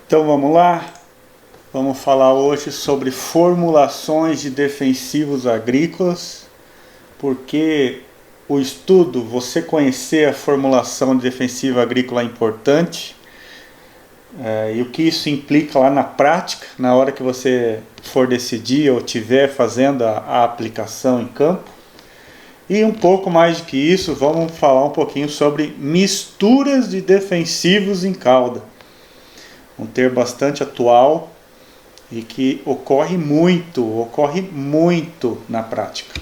Então vamos lá, vamos falar hoje sobre formulações de defensivos agrícolas, porque o estudo, você conhecer a formulação de defensivo agrícola é importante, e o que isso implica lá na prática, na hora que você for decidir ou estiver fazendo a aplicação em campo. E um pouco mais do que isso, vamos falar um pouquinho sobre misturas de defensivos em calda. Um termo bastante atual e que ocorre muito na prática.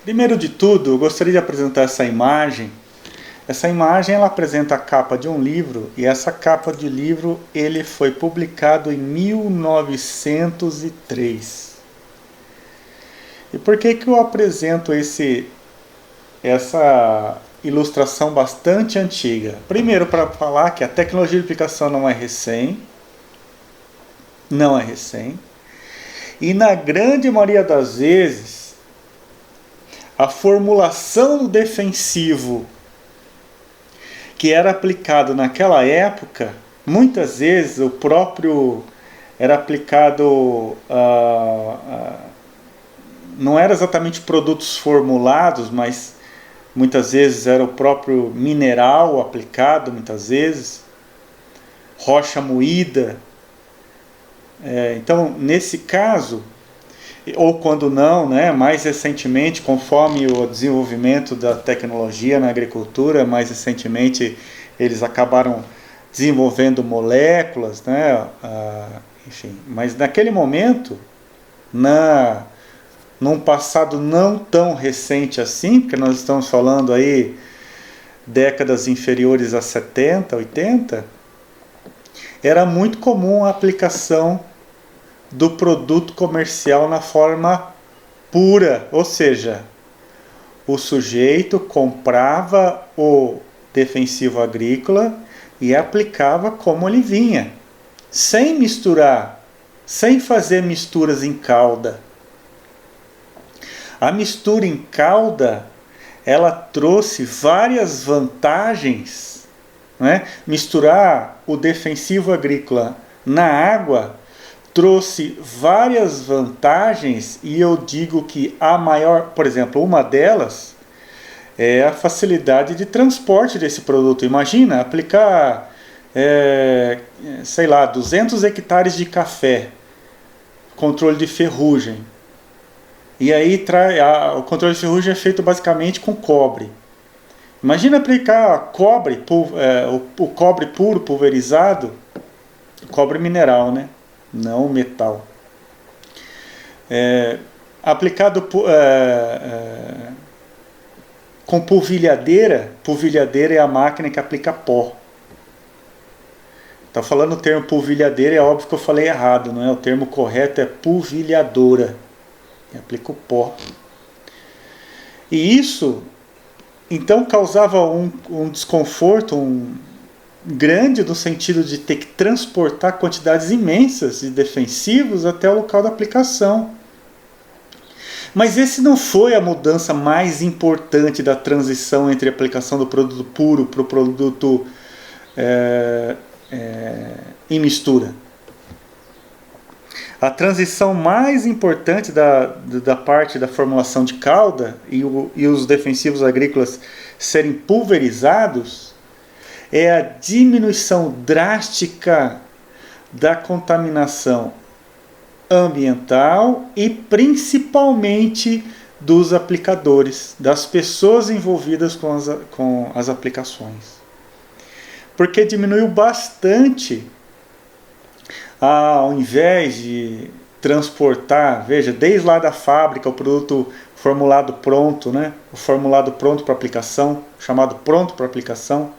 Primeiro de tudo, eu gostaria de apresentar essa imagem. Essa imagem ela apresenta a capa de um livro, e essa capa de livro ele foi publicado em 1903. E por que eu apresento essa ilustração bastante antiga? Primeiro, para falar que a tecnologia de aplicação não é recém, e na grande maioria das vezes, a formulação do defensivo que era aplicado naquela época, muitas vezes o próprio era aplicado, não era exatamente produtos formulados, mas muitas vezes era o próprio mineral aplicado, muitas vezes, rocha moída. Então, nesse caso, ou quando não, né, mais recentemente, conforme o desenvolvimento da tecnologia na agricultura, mais recentemente eles acabaram desenvolvendo moléculas, né, enfim. Mas naquele momento, num passado não tão recente assim, porque nós estamos falando aí décadas inferiores a 70, 80, era muito comum a aplicação do produto comercial na forma pura, ou seja, o sujeito comprava o defensivo agrícola e aplicava como ele vinha, sem misturar, sem fazer misturas em calda. A mistura em calda, ela trouxe várias vantagens, né? Misturar o defensivo agrícola na água trouxe várias vantagens, e eu digo que a maior, por exemplo, uma delas é a facilidade de transporte desse produto. Imagina aplicar, sei lá, 200 hectares de café, controle de ferrugem. E aí o controle de ferrugem é feito basicamente com cobre. Imagina aplicar cobre, o cobre puro, pulverizado, cobre mineral, né? Não metal. Aplicado com polvilhadeira. Polvilhadeira é a máquina que aplica pó. Está falando o termo polvilhadeira, é óbvio que eu falei errado, não é? O termo correto é polvilhadora. Aplica o pó. E isso, então, causava um desconforto grande, no sentido de ter que transportar quantidades imensas de defensivos até o local da aplicação. Mas esse não foi a mudança mais importante da transição entre a aplicação do produto puro para o produto em mistura. A transição mais importante da parte da formulação de calda e os defensivos agrícolas serem pulverizados é a diminuição drástica da contaminação ambiental e principalmente dos aplicadores, das pessoas envolvidas com as aplicações. Porque diminuiu bastante, ao invés de transportar, veja, desde lá da fábrica, o produto formulado pronto, né? O formulado pronto para aplicação, chamado pronto para aplicação.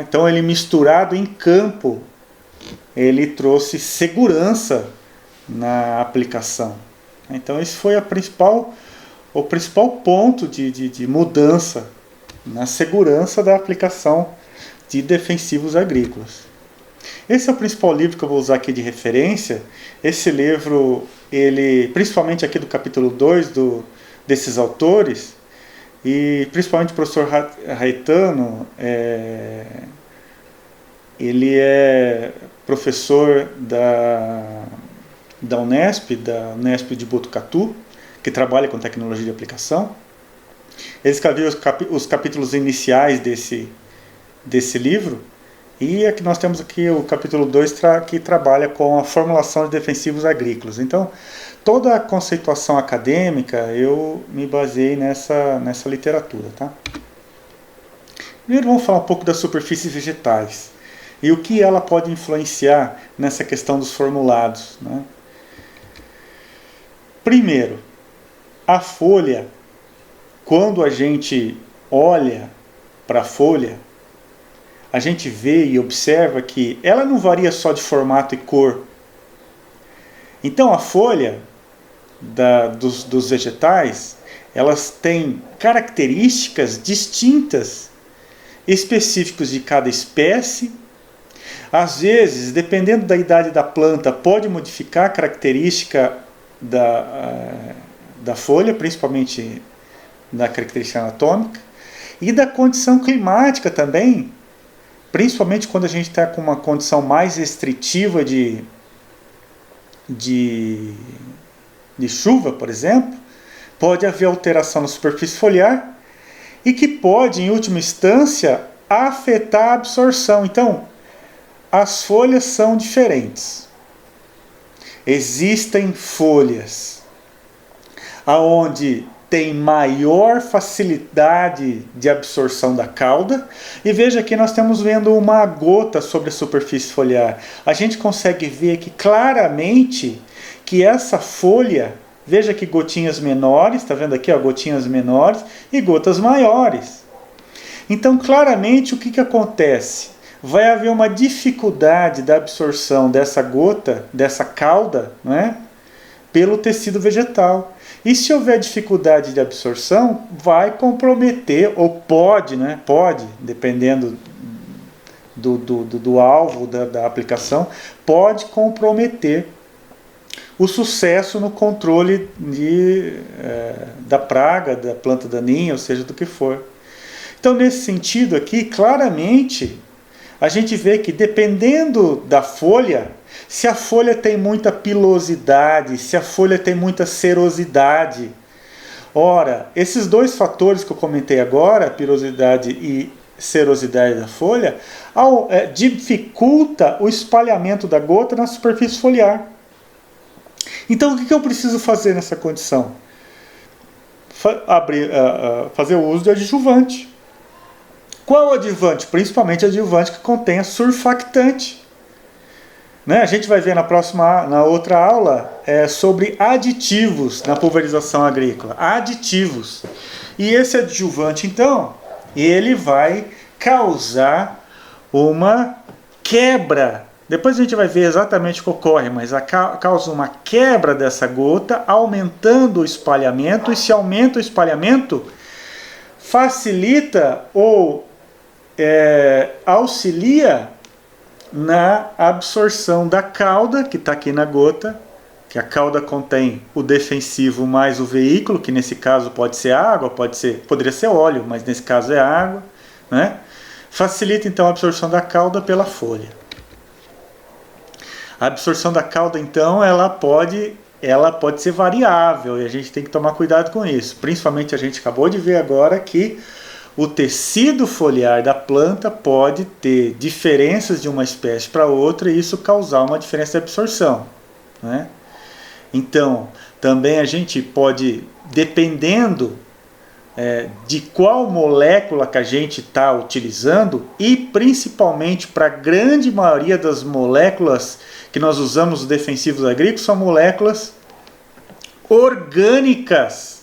Então ele misturado em campo, ele trouxe segurança na aplicação. Então esse foi o principal ponto de mudança na segurança da aplicação de defensivos agrícolas. Esse é o principal livro que eu vou usar aqui de referência. Esse livro, principalmente aqui do capítulo 2 desses autores, e principalmente o professor Raetano, ele é professor da Unesp de Botucatu, que trabalha com tecnologia de aplicação. Ele escreveu os capítulos iniciais desse livro, e aqui nós temos aqui o capítulo 2 que trabalha com a formulação de defensivos agrícolas. Então, toda a conceituação acadêmica eu me baseei nessa literatura. Tá? Primeiro vamos falar um pouco das superfícies vegetais e o que ela pode influenciar nessa questão dos formulados. Né? Primeiro, a folha, quando a gente olha para a folha, a gente vê e observa que ela não varia só de formato e cor. Então a folha dos vegetais, elas têm características distintas, específicas de cada espécie. Às vezes, dependendo da idade da planta, pode modificar a característica da folha, principalmente da característica anatômica, e da condição climática também, principalmente quando a gente está com uma condição mais restritiva de chuva, por exemplo, pode haver alteração na superfície foliar e que pode, em última instância, afetar a absorção. Então, as folhas são diferentes. Existem folhas aonde tem maior facilidade de absorção da cauda, e veja que nós estamos vendo uma gota sobre a superfície foliar. A gente consegue ver aqui claramente que essa folha, veja que gotinhas menores, está vendo aqui, ó, gotinhas menores e gotas maiores. Então, claramente, o que acontece? Vai haver uma dificuldade da absorção dessa gota, dessa cauda, né, pelo tecido vegetal. E se houver dificuldade de absorção, vai comprometer, ou pode, dependendo do alvo da aplicação, pode comprometer o sucesso no controle da praga, da planta daninha, ou seja, do que for. Então, nesse sentido aqui, claramente, a gente vê que dependendo da folha, se a folha tem muita pilosidade, se a folha tem muita serosidade. Ora, esses dois fatores que eu comentei agora, pilosidade e serosidade da folha, dificulta o espalhamento da gota na superfície foliar. Então, o que eu preciso fazer nessa condição? Fazer o uso de adjuvante. Qual adjuvante? Principalmente adjuvante que contenha surfactante. A gente vai ver na outra aula sobre aditivos na pulverização agrícola. Aditivos. E esse adjuvante, então, ele vai causar uma quebra. Depois a gente vai ver exatamente o que ocorre, mas causa uma quebra dessa gota, aumentando o espalhamento. E se aumenta o espalhamento, facilita ou auxilia na absorção da cauda, que está aqui na gota, que a cauda contém o defensivo mais o veículo, que nesse caso pode ser água, poderia ser óleo, mas nesse caso é água, né? Facilita então a absorção da cauda pela folha. A absorção da cauda, então, ela pode ser variável, e a gente tem que tomar cuidado com isso. Principalmente a gente acabou de ver agora que o tecido foliar da planta pode ter diferenças de uma espécie para outra e isso causar uma diferença de absorção, né? Então, também a gente pode, dependendo de qual molécula que a gente está utilizando, e principalmente para a grande maioria das moléculas que nós usamos nos defensivos agrícolas, são moléculas orgânicas.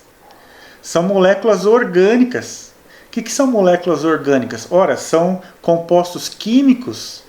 São moléculas orgânicas. O que são moléculas orgânicas? Ora, são compostos químicos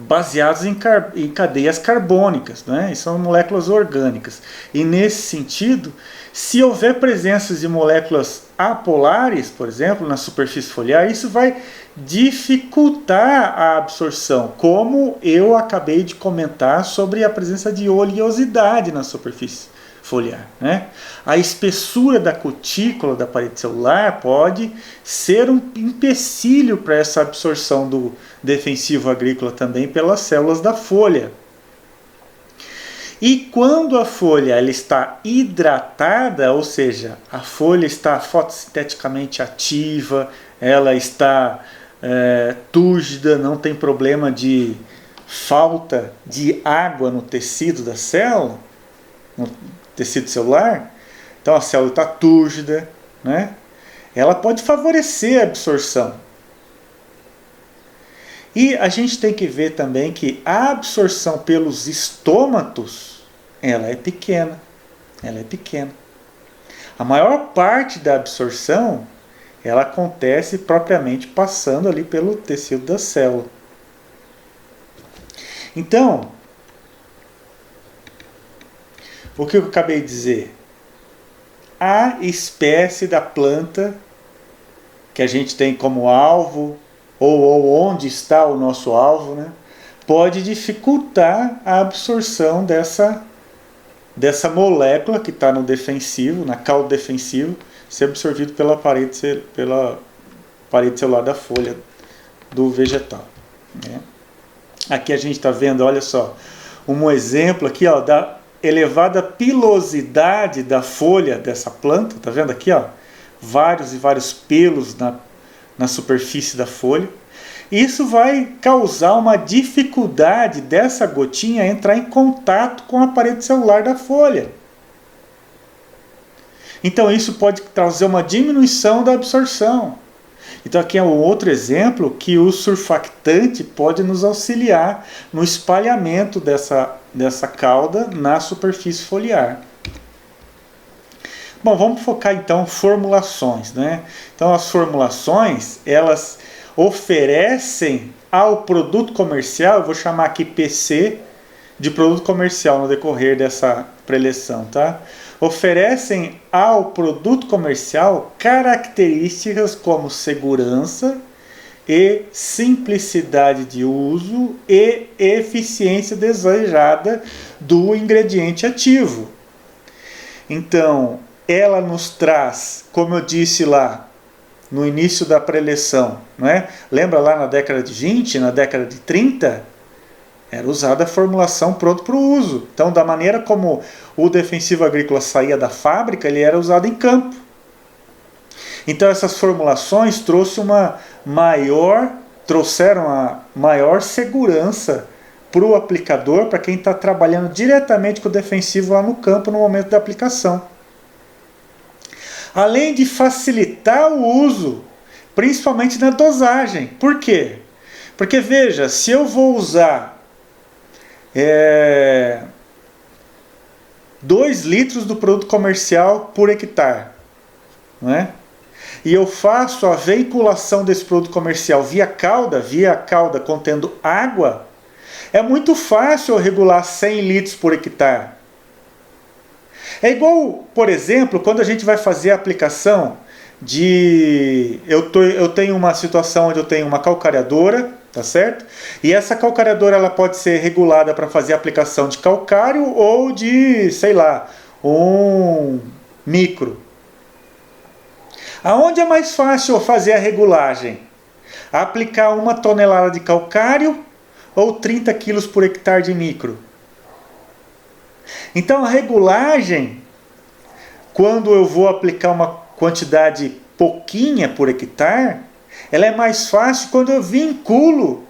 baseados em cadeias carbônicas, né? E são moléculas orgânicas. E nesse sentido, se houver presença de moléculas apolares, por exemplo, na superfície foliar, isso vai dificultar a absorção, como eu acabei de comentar sobre a presença de oleosidade na superfície foliar, né? A espessura da cutícula da parede celular pode ser um empecilho para essa absorção do defensivo agrícola também pelas células da folha. E quando a folha ela está hidratada, ou seja, a folha está fotossinteticamente ativa, ela está túrgida, não tem problema de falta de água no tecido da célula, no tecido celular, então a célula está túrgida, né? Ela pode favorecer a absorção. E a gente tem que ver também que a absorção pelos estômatos, ela é pequena. A maior parte da absorção, ela acontece propriamente passando ali pelo tecido da célula. Então, o que eu acabei de dizer? A espécie da planta que a gente tem como alvo, ou onde está o nosso alvo, né, pode dificultar a absorção dessa molécula que está no defensivo, na caldo defensivo, ser absorvido pela parede celular da folha do vegetal, né. Aqui a gente está vendo, olha só, um exemplo aqui, ó, da elevada pilosidade da folha dessa planta, tá vendo aqui, ó, vários e vários pelos na superfície da folha. Isso vai causar uma dificuldade dessa gotinha entrar em contato com a parede celular da folha. Então isso pode trazer uma diminuição da absorção. Então aqui é um outro exemplo que o surfactante pode nos auxiliar no espalhamento dessa cauda na superfície foliar. Bom, vamos focar então em formulações, né? Então as formulações, elas oferecem ao produto comercial, eu vou chamar aqui PC de produto comercial no decorrer dessa preleção, tá? Oferecem ao produto comercial características como segurança e simplicidade de uso e eficiência desejada do ingrediente ativo. Então, ela nos traz, como eu disse lá no início da preleção, né? Lembra lá na década de 20, na década de 30? Era usada a formulação pronto para o uso. Então, da maneira como o defensivo agrícola saía da fábrica, ele era usado em campo. Então, essas formulações trouxeram a maior segurança para o aplicador, para quem está trabalhando diretamente com o defensivo lá no campo no momento da aplicação. Além de facilitar o uso, principalmente na dosagem. Por quê? Porque, veja, se eu vou usar 2 litros do produto comercial por hectare, né? E eu faço a veiculação desse produto comercial via cauda contendo água, é muito fácil eu regular 100 litros por hectare. É igual, por exemplo, quando a gente vai fazer a aplicação de... Eu tenho uma situação onde eu tenho uma calcareadora, tá certo? E essa calcareadora ela pode ser regulada para fazer a aplicação de calcário ou de, sei lá, um micro. Aonde é mais fácil eu fazer a regulagem? Aplicar 1 tonelada de calcário ou 30 quilos por hectare de micro? Então a regulagem, quando eu vou aplicar uma quantidade pouquinha por hectare, ela é mais fácil quando eu vinculo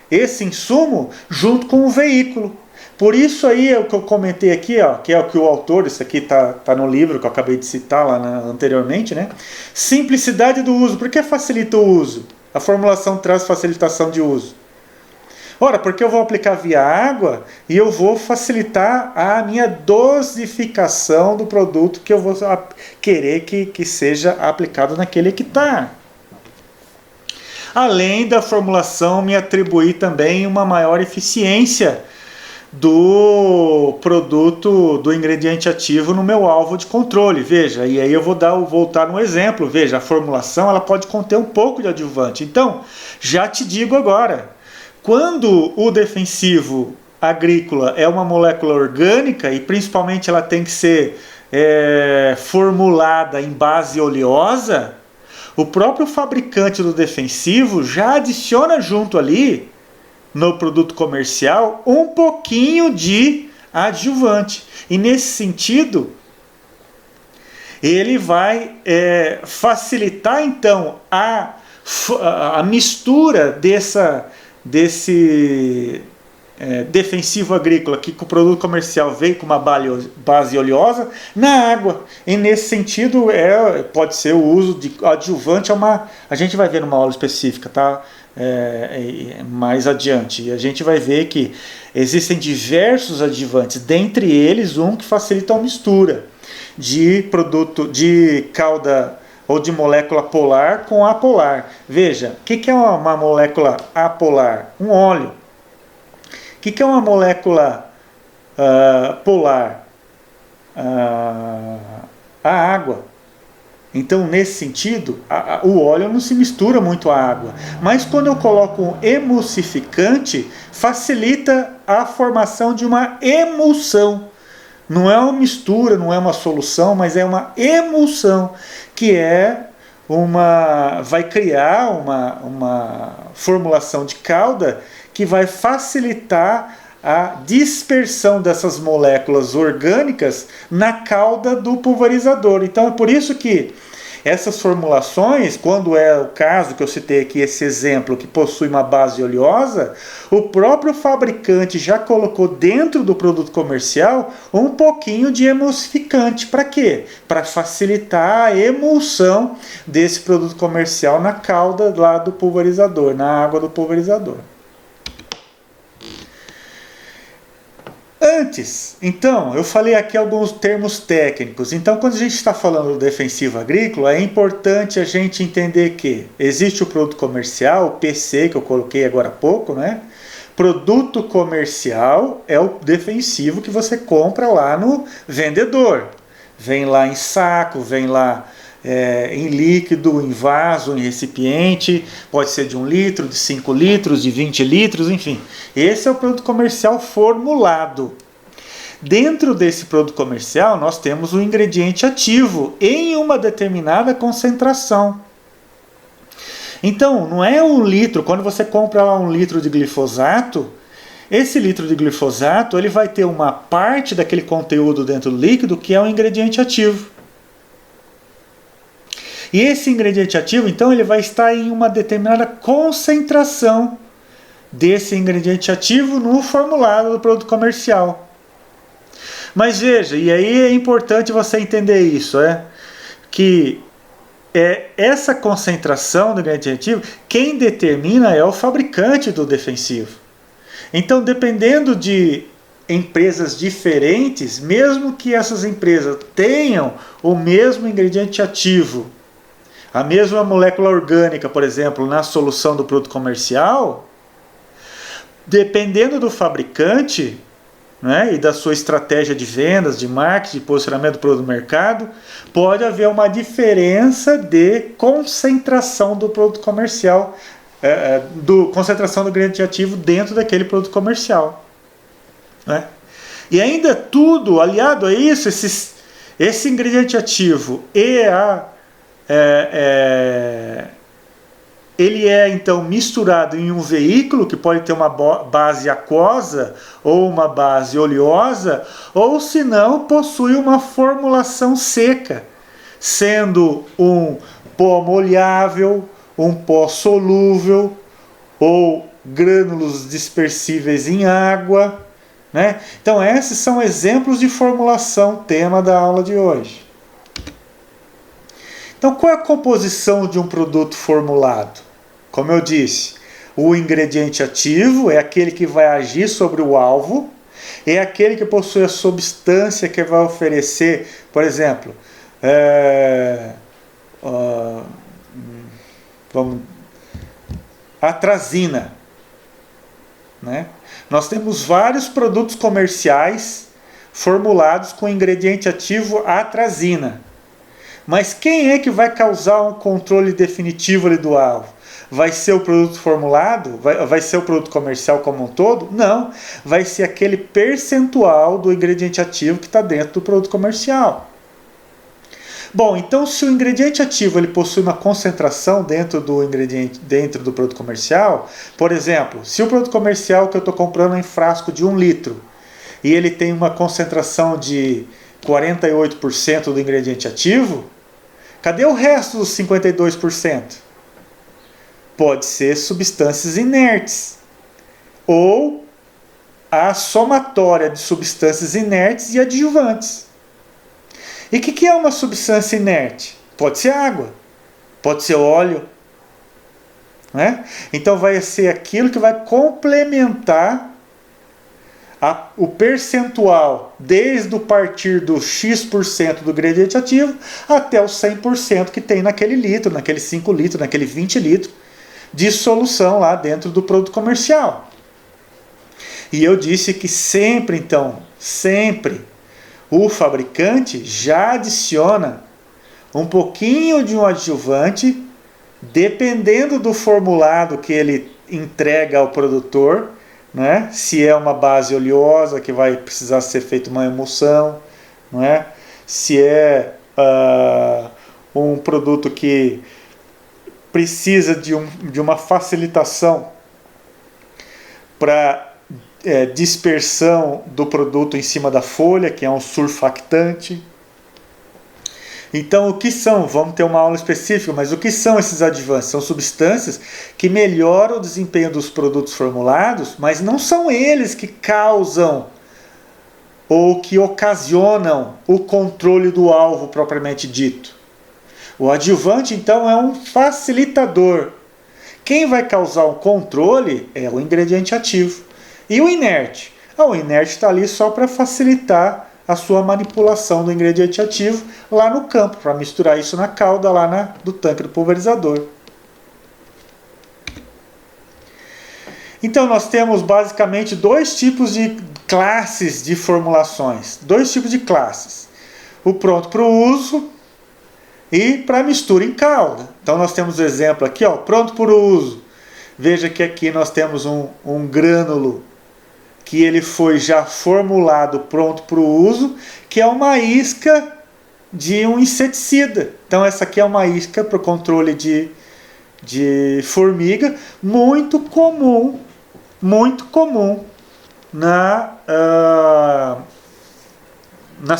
esse insumo junto com o veículo. Por isso aí é o que eu comentei aqui, ó, que é o que o autor, isso aqui tá no livro que eu acabei de citar lá anteriormente, né? Simplicidade do uso. Por que facilita o uso? A formulação traz facilitação de uso. Ora, porque eu vou aplicar via água e eu vou facilitar a minha dosificação do produto que eu vou querer que seja aplicado naquele hectare. Além da formulação me atribuir também uma maior eficiência do produto, do ingrediente ativo no meu alvo de controle. Veja, e aí eu vou voltar no exemplo. Veja, a formulação ela pode conter um pouco de adjuvante. Então, já te digo agora, quando o defensivo agrícola é uma molécula orgânica e principalmente ela tem que ser formulada em base oleosa, o próprio fabricante do defensivo já adiciona junto ali, no produto comercial, um pouquinho de adjuvante. E nesse sentido, ele vai facilitar então a mistura desse defensivo agrícola que o produto comercial veio com uma base oleosa na água. E nesse sentido pode ser o uso de adjuvante, a gente vai ver numa aula específica, tá? Mais adiante. E a gente vai ver que existem diversos adjuvantes, dentre eles um que facilita a mistura de produto de cauda ou de molécula polar com apolar. Veja, o que é uma molécula apolar? Um óleo. O que é uma molécula polar? A água. Então, nesse sentido, o óleo não se mistura muito à água. Mas quando eu coloco um emulsificante, facilita a formação de uma emulsão. Não é uma mistura, não é uma solução, mas é uma emulsão, que vai criar uma formulação de calda que vai facilitar a dispersão dessas moléculas orgânicas na cauda do pulverizador. Então é por isso que essas formulações, quando é o caso que eu citei aqui, esse exemplo que possui uma base oleosa, o próprio fabricante já colocou dentro do produto comercial um pouquinho de emulsificante. Para quê? Para facilitar a emulsão desse produto comercial na cauda lá do pulverizador, na água do pulverizador. Antes, então, eu falei aqui alguns termos técnicos. Então, quando a gente está falando do defensivo agrícola, é importante a gente entender que existe o produto comercial, o PC, que eu coloquei agora há pouco, né? Produto comercial é o defensivo que você compra lá no vendedor. Vem lá em saco, vem lá em líquido, em vaso, em recipiente, pode ser de 1 litro, de 5 litros, de 20 litros, enfim. Esse é o produto comercial formulado. Dentro desse produto comercial, nós temos o ingrediente ativo em uma determinada concentração. Então, não é 1 litro, quando você compra lá 1 litro de glifosato, esse litro de glifosato ele vai ter uma parte daquele conteúdo dentro do líquido que é um ingrediente ativo. E esse ingrediente ativo, então, ele vai estar em uma determinada concentração desse ingrediente ativo no formulado do produto comercial. Mas veja, e aí é importante você entender isso, que essa concentração do ingrediente ativo, quem determina é o fabricante do defensivo. Então, dependendo de empresas diferentes, mesmo que essas empresas tenham o mesmo ingrediente ativo, a mesma molécula orgânica, por exemplo, na solução do produto comercial, dependendo do fabricante, né, e da sua estratégia de vendas, de marketing, de posicionamento do produto no mercado, pode haver uma diferença de concentração do produto comercial, concentração do ingrediente ativo dentro daquele produto comercial. Né? E ainda tudo, aliado a isso, esse ingrediente ativo e ele é então misturado em um veículo que pode ter uma base aquosa ou uma base oleosa, ou se não possui uma formulação seca, sendo um pó molhável, um pó solúvel ou grânulos dispersíveis em água, né? Então esses são exemplos de formulação, tema da aula de hoje. Então, qual é a composição de um produto formulado? Como eu disse, o ingrediente ativo é aquele que vai agir sobre o alvo, é aquele que possui a substância que vai oferecer, por exemplo, atrazina. Né? Nós temos vários produtos comerciais formulados com ingrediente ativo atrazina. Mas quem é que vai causar um controle definitivo ali do alvo? vai ser o produto formulado? Vai ser o produto comercial como um todo? Não, vai ser aquele percentual do ingrediente ativo que está dentro do produto comercial. Bom, então se o ingrediente ativo ele possui uma concentração dentro do ingrediente, dentro do produto comercial, por exemplo, se o produto comercial que eu estou comprando é em frasco de 1 litro e ele tem uma concentração de 48% do ingrediente ativo, cadê o resto dos 52%? Pode ser substâncias inertes ou a somatória de substâncias inertes e adjuvantes. E o que é uma substância inerte? Pode ser água, pode ser óleo, né? Então vai ser aquilo que vai complementar o percentual desde o partir do X% do ingrediente ativo até o 100% que tem naquele litro, naquele 5 litros, naquele 20 litros de solução lá dentro do produto comercial. E eu disse que sempre, então, sempre o fabricante já adiciona um pouquinho de um adjuvante, dependendo do formulado que ele entrega ao produtor, né? Se é uma base oleosa que vai precisar ser feita uma emulsão, não é? Se é um produto que precisa de uma facilitação para dispersão do produto em cima da folha, que é um surfactante. Então, o que são? Vamos ter uma aula específica, mas o que são esses adjuvantes? São substâncias que melhoram o desempenho dos produtos formulados, mas não são eles que causam ou que ocasionam o controle do alvo propriamente dito. O adjuvante, então, é um facilitador. Quem vai causar o controle é o ingrediente ativo. E o inerte? O inerte está ali só para facilitar a sua manipulação do ingrediente ativo lá no campo, para misturar isso na calda lá do tanque do pulverizador. Então nós temos basicamente dois tipos de classes de formulações. Dois tipos de classes. O pronto para o uso e para mistura em calda. Então nós temos o exemplo aqui, pronto para o uso. Veja que aqui nós temos um grânulo que ele foi já formulado pronto para o uso, que é uma isca de um inseticida. Então essa aqui é uma isca para o controle de formiga, muito comum na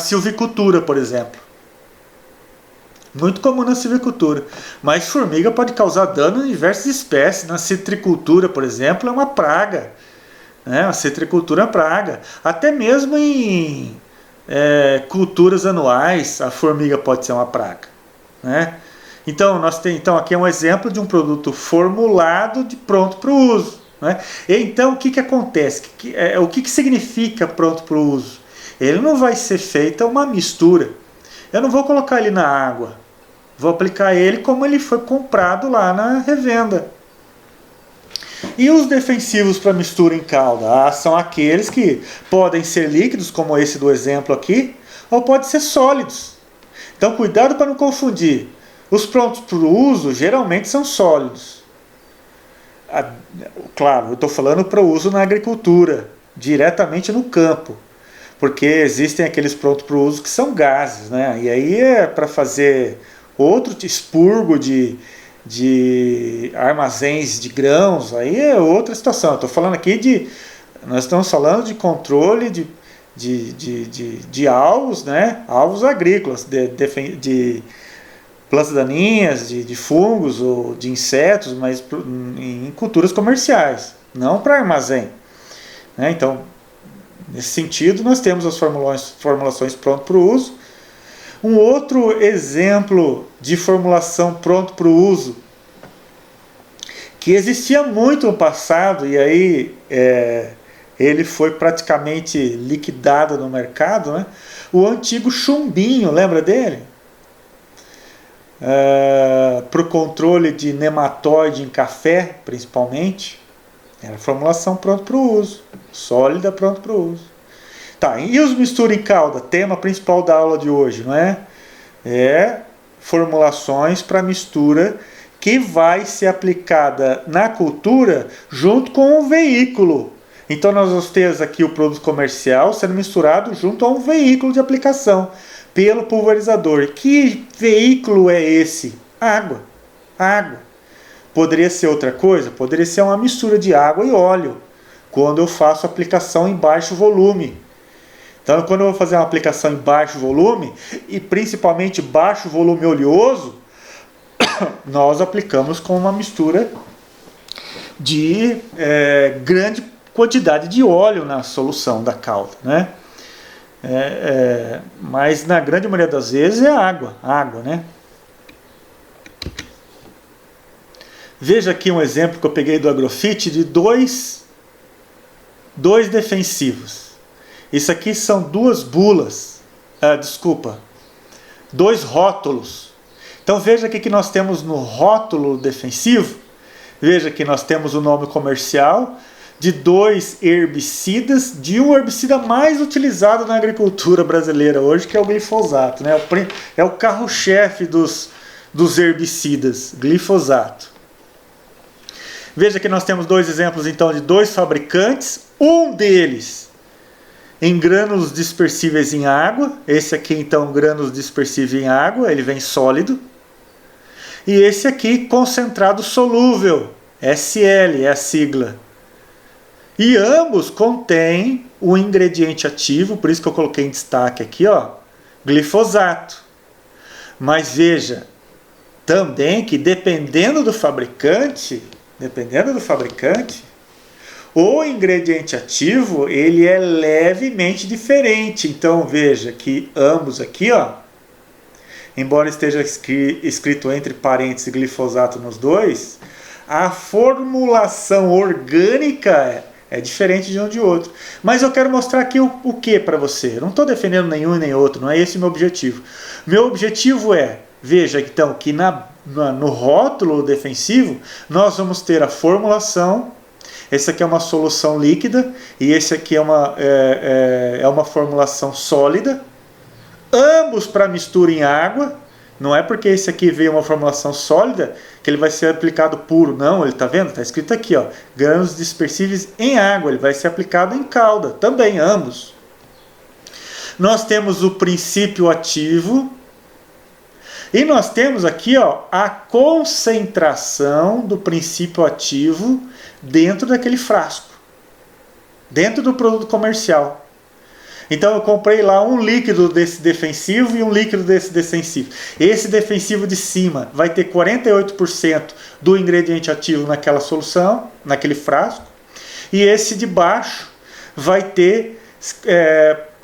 silvicultura, por exemplo. Muito comum na silvicultura. Mas formiga pode causar dano em diversas espécies. Na citricultura, por exemplo, é uma praga. A citricultura é uma praga. Até mesmo em culturas anuais, a formiga pode ser uma praga. Então, aqui é um exemplo de um produto formulado de pronto para o uso. Então, o que acontece? O que significa pronto para o uso? Ele não vai ser feita uma mistura. Eu não vou colocar ele na água. Vou aplicar ele como ele foi comprado lá na revenda. E os defensivos para mistura em calda? São aqueles que podem ser líquidos, como esse do exemplo aqui, ou podem ser sólidos. Então, cuidado para não confundir. Os prontos para o uso geralmente são sólidos. Claro, eu estou falando para o uso na agricultura, diretamente no campo. Porque existem aqueles prontos para o uso que são gases, E aí é para fazer outro expurgo de armazéns de grãos, aí é outra situação. Eu estou falando aqui nós estamos falando de controle de alvos, alvos agrícolas, de plantas daninhas, de fungos ou de insetos, mas em culturas comerciais, não para armazém. Então, nesse sentido, nós temos as formulações pronto para o uso. Um outro exemplo de formulação pronto para o uso, que existia muito no passado, e aí ele foi praticamente liquidado no mercado, o antigo chumbinho, lembra dele? Para o controle de nematóide em café, principalmente, era formulação pronto para o uso, sólida pronto para o uso. Tá, e os mistura em calda? Tema principal da aula de hoje, formulações para mistura que vai ser aplicada na cultura junto com o veículo. Então nós vamos ter aqui o produto comercial sendo misturado junto a um veículo de aplicação pelo pulverizador. Que veículo é esse? Água. Água. Poderia ser outra coisa? Poderia ser uma mistura de água e óleo, quando eu faço aplicação em baixo volume. Então, quando eu vou fazer uma aplicação em baixo volume, e principalmente baixo volume oleoso, nós aplicamos com uma mistura de grande quantidade de óleo na solução da calda, né? Mas na grande maioria das vezes é água, né? Veja aqui um exemplo que eu peguei do Agrofit de dois defensivos. Isso aqui são duas bulas, dois rótulos. Então veja que nós temos no rótulo defensivo, veja que nós temos o nome comercial de dois herbicidas, de um herbicida mais utilizado na agricultura brasileira hoje, que é o glifosato, né? É o carro-chefe dos herbicidas, glifosato. Veja que nós temos dois exemplos então de dois fabricantes, um deles em grânulos dispersíveis em água, esse aqui então grânulos dispersíveis em água, ele vem sólido, e esse aqui concentrado solúvel, SL é a sigla. E ambos contêm o ingrediente ativo, por isso que eu coloquei em destaque aqui, ó, glifosato. Mas veja também que dependendo do fabricante, o ingrediente ativo ele é levemente diferente. Então veja que ambos aqui, ó, embora esteja escrito entre parênteses glifosato nos dois, a formulação orgânica é diferente de um de outro. Mas eu quero mostrar aqui o que para você. Eu não estou defendendo nenhum e nem outro, não é esse o meu objetivo. Meu objetivo é, veja então que no rótulo defensivo nós vamos ter a formulação. Esse aqui é uma solução líquida e esse aqui é uma formulação sólida. Ambos para mistura em água. Não é porque esse aqui veio uma formulação sólida que ele vai ser aplicado puro. Não, ele está vendo? Está escrito aqui, ó, grânulos dispersíveis em água. Ele vai ser aplicado em calda. Também, ambos. Nós temos o princípio ativo. E nós temos aqui, ó, a concentração do princípio ativo dentro daquele frasco, dentro do produto comercial. Então eu comprei lá um líquido desse defensivo e um líquido desse defensivo. Esse defensivo de cima vai ter 48% do ingrediente ativo naquela solução, naquele frasco, e esse de baixo vai ter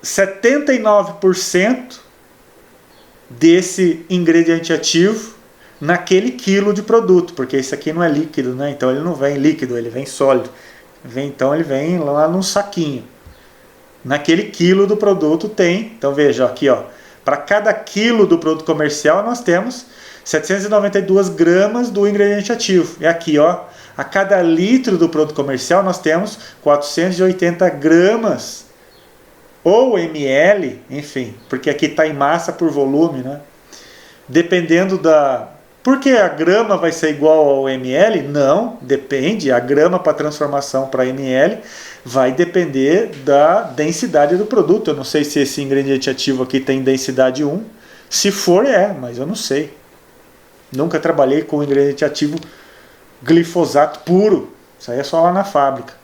79% desse ingrediente ativo naquele quilo de produto, porque esse aqui não é líquido, né? Então ele não vem líquido, ele vem sólido. Então ele vem lá num saquinho. Naquele quilo do produto tem, então veja aqui, ó, para cada quilo do produto comercial nós temos 792 gramas do ingrediente ativo. E aqui, ó, a cada litro do produto comercial nós temos 480 gramas ou ml, enfim, porque aqui está em massa por volume, né? Dependendo da... Por que a grama vai ser igual ao ml? Não, depende. A grama para transformação para ml vai depender da densidade do produto. Eu não sei se esse ingrediente ativo aqui tem densidade 1. Se for, mas eu não sei. Nunca trabalhei com ingrediente ativo glifosato puro. Isso aí é só lá na fábrica.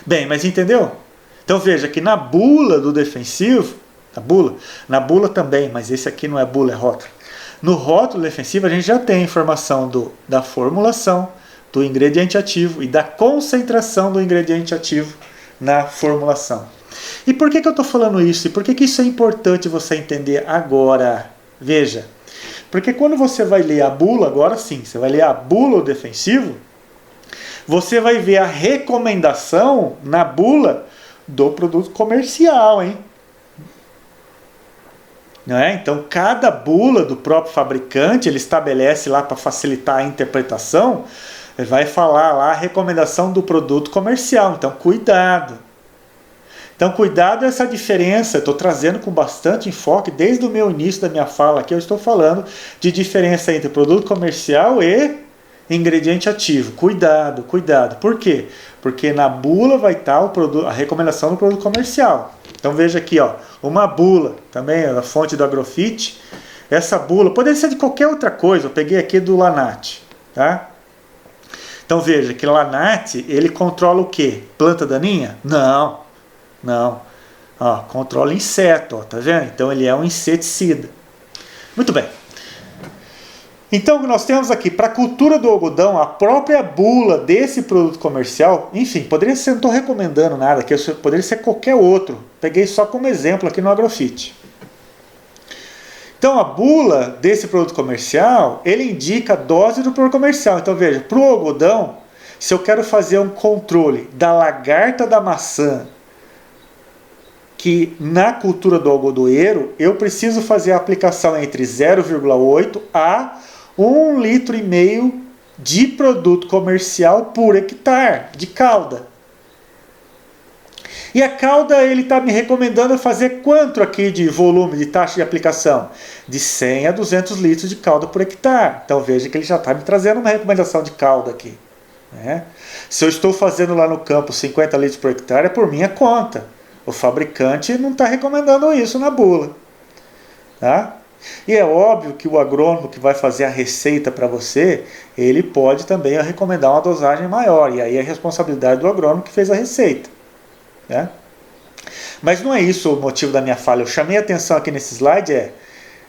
Bem, mas entendeu? Então veja que na bula do defensivo, na bula também, mas esse aqui não é bula, é rótulo. No rótulo defensivo a gente já tem a informação da formulação, do ingrediente ativo e da concentração do ingrediente ativo na formulação. E por que eu estou falando isso? E por que isso é importante você entender agora? Veja, porque quando você vai ler a bula, agora sim, você vai ler a bula defensivo, você vai ver a recomendação na bula do produto comercial, hein? Não é? Então, cada bula do próprio fabricante, ele estabelece lá para facilitar a interpretação, ele vai falar lá a recomendação do produto comercial. Então, cuidado. Então, cuidado essa diferença. Estou trazendo com bastante enfoque, desde o meu início da minha fala aqui, eu estou falando de diferença entre produto comercial e ingrediente ativo. Cuidado, cuidado. Por quê? Porque na bula vai estar a recomendação do produto comercial. Então veja aqui, ó, uma bula, também a fonte do Agrofit. Essa bula, poderia ser de qualquer outra coisa, eu peguei aqui do Lanat, tá? Então veja que o Lanat, ele controla o quê? Planta daninha? Não, não. Ó, controla inseto, ó, tá vendo? Então ele é um inseticida. Muito bem. Então nós temos aqui, para a cultura do algodão, a própria bula desse produto comercial, enfim, poderia ser, não estou recomendando nada aqui, poderia ser qualquer outro. Peguei só como exemplo aqui no Agrofit. Então a bula desse produto comercial, ele indica a dose do produto comercial. Então veja, para o algodão, se eu quero fazer um controle da lagarta da maçã, que na cultura do algodoeiro, eu preciso fazer a aplicação entre 0,8 a 1,5 litro de produto comercial por hectare, de calda. E a calda, ele está me recomendando fazer quanto aqui de volume, de taxa de aplicação? De 100 a 200 litros de calda por hectare. Então veja que ele já está me trazendo uma recomendação de calda aqui, né? Se eu estou fazendo lá no campo 50 litros por hectare, é por minha conta. O fabricante não está recomendando isso na bula, tá? E é óbvio que o agrônomo que vai fazer a receita para você, ele pode também recomendar uma dosagem maior. E aí é responsabilidade do agrônomo que fez a receita, né? Mas não é isso o motivo da minha fala. Eu chamei a atenção aqui nesse slide,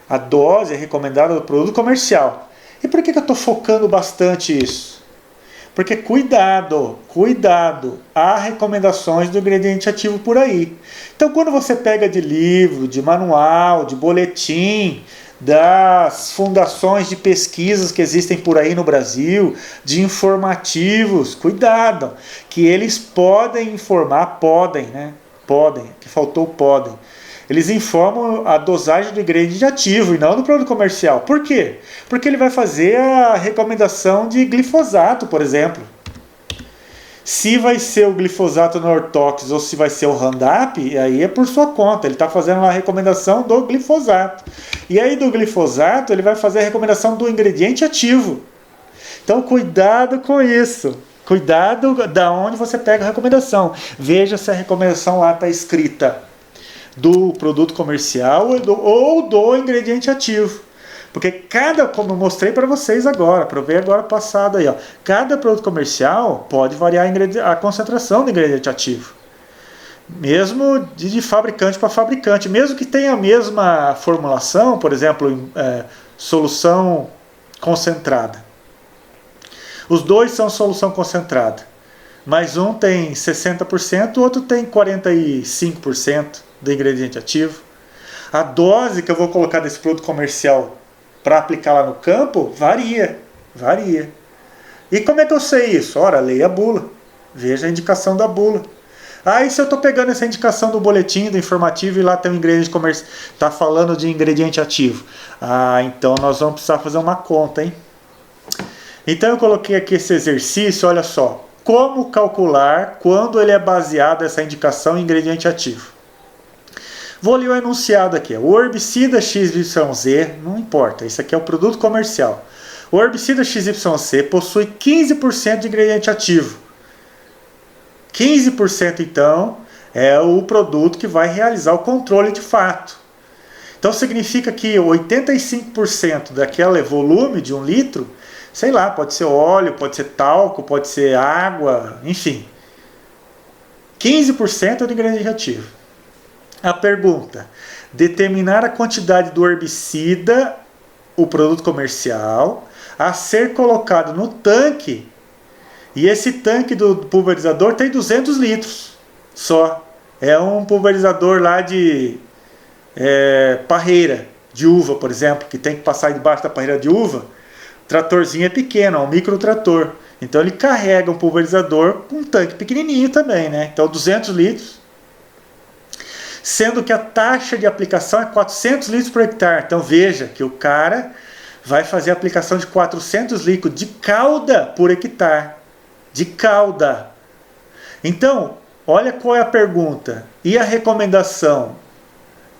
a dose recomendada do produto comercial. E por que eu estou focando bastante isso? Porque cuidado, cuidado, há recomendações do ingrediente ativo por aí. Então quando você pega de livro, de manual, de boletim, das fundações de pesquisas que existem por aí no Brasil, de informativos, cuidado, que eles podem informar, podem, né? Podem, que faltou podem. Eles informam a dosagem do ingrediente ativo e não do produto comercial. Por quê? Porque ele vai fazer a recomendação de glifosato, por exemplo. Se vai ser o glifosato Nortox ou se vai ser o Roundup, aí é por sua conta. Ele está fazendo uma recomendação do glifosato. E aí do glifosato ele vai fazer a recomendação do ingrediente ativo. Então cuidado com isso. Cuidado da onde você pega a recomendação. Veja se a recomendação lá está escrita do produto comercial ou do ingrediente ativo. Porque como eu mostrei para vocês agora, provei agora passado aí, ó, cada produto comercial pode variar a concentração do ingrediente ativo. Mesmo de fabricante para fabricante, mesmo que tenha a mesma formulação, por exemplo, solução concentrada. Os dois são solução concentrada, mas um tem 60%, o outro tem 45% do ingrediente ativo. A dose que eu vou colocar desse produto comercial para aplicar lá no campo varia. E como é que eu sei isso? Ora, leia a bula, veja a indicação da bula. E se eu estou pegando essa indicação do boletim, do informativo, e lá tem um ingrediente comercial, está falando de ingrediente ativo. Então nós vamos precisar fazer uma conta, hein? Então eu coloquei aqui esse exercício, olha só. Como calcular quando ele é baseado essa indicação em ingrediente ativo? Vou ler o enunciado aqui. O herbicida XYZ, não importa, isso aqui é o produto comercial. O herbicida XYZ possui 15% de ingrediente ativo. 15% então é o produto que vai realizar o controle de fato. Então significa que 85% daquele volume de 1 litro, sei lá, pode ser óleo, pode ser talco, pode ser água, enfim. 15% é do ingrediente ativo. A pergunta: determinar a quantidade do herbicida, o produto comercial, a ser colocado no tanque. E esse tanque do pulverizador tem 200 litros só. É um pulverizador lá de parreira de uva, por exemplo, que tem que passar debaixo da parreira de uva. O tratorzinho é pequeno, é um microtrator. Então ele carrega um pulverizador com um tanque pequenininho também, né? Então 200 litros. Sendo que a taxa de aplicação é 400 litros por hectare. Então veja que o cara vai fazer a aplicação de 400 litros de calda por hectare. De calda. Então, olha qual é a pergunta. E a recomendação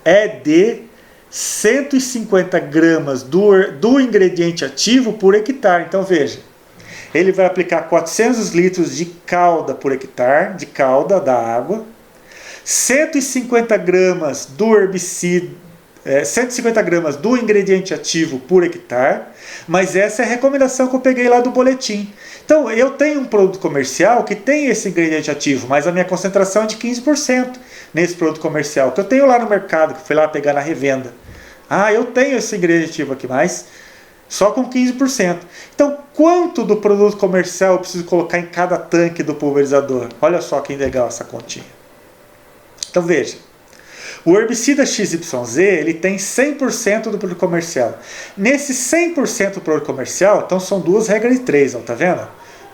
é de 150 gramas do ingrediente ativo por hectare. Então veja, ele vai aplicar 400 litros de calda por hectare, de calda da água, 150 gramas do herbicida, 150 gramas do ingrediente ativo por hectare, mas essa é a recomendação que eu peguei lá do boletim. Então, eu tenho um produto comercial que tem esse ingrediente ativo, mas a minha concentração é de 15% nesse produto comercial, que eu tenho lá no mercado, que fui lá pegar na revenda. Ah, eu tenho esse ingrediente ativo aqui, mas só com 15%. Então, quanto do produto comercial eu preciso colocar em cada tanque do pulverizador? Olha só que legal essa continha. Então, veja. O herbicida XYZ, ele tem 100% do produto comercial. Nesse 100% do produto comercial, então são 2 regras de 3, ó, tá vendo?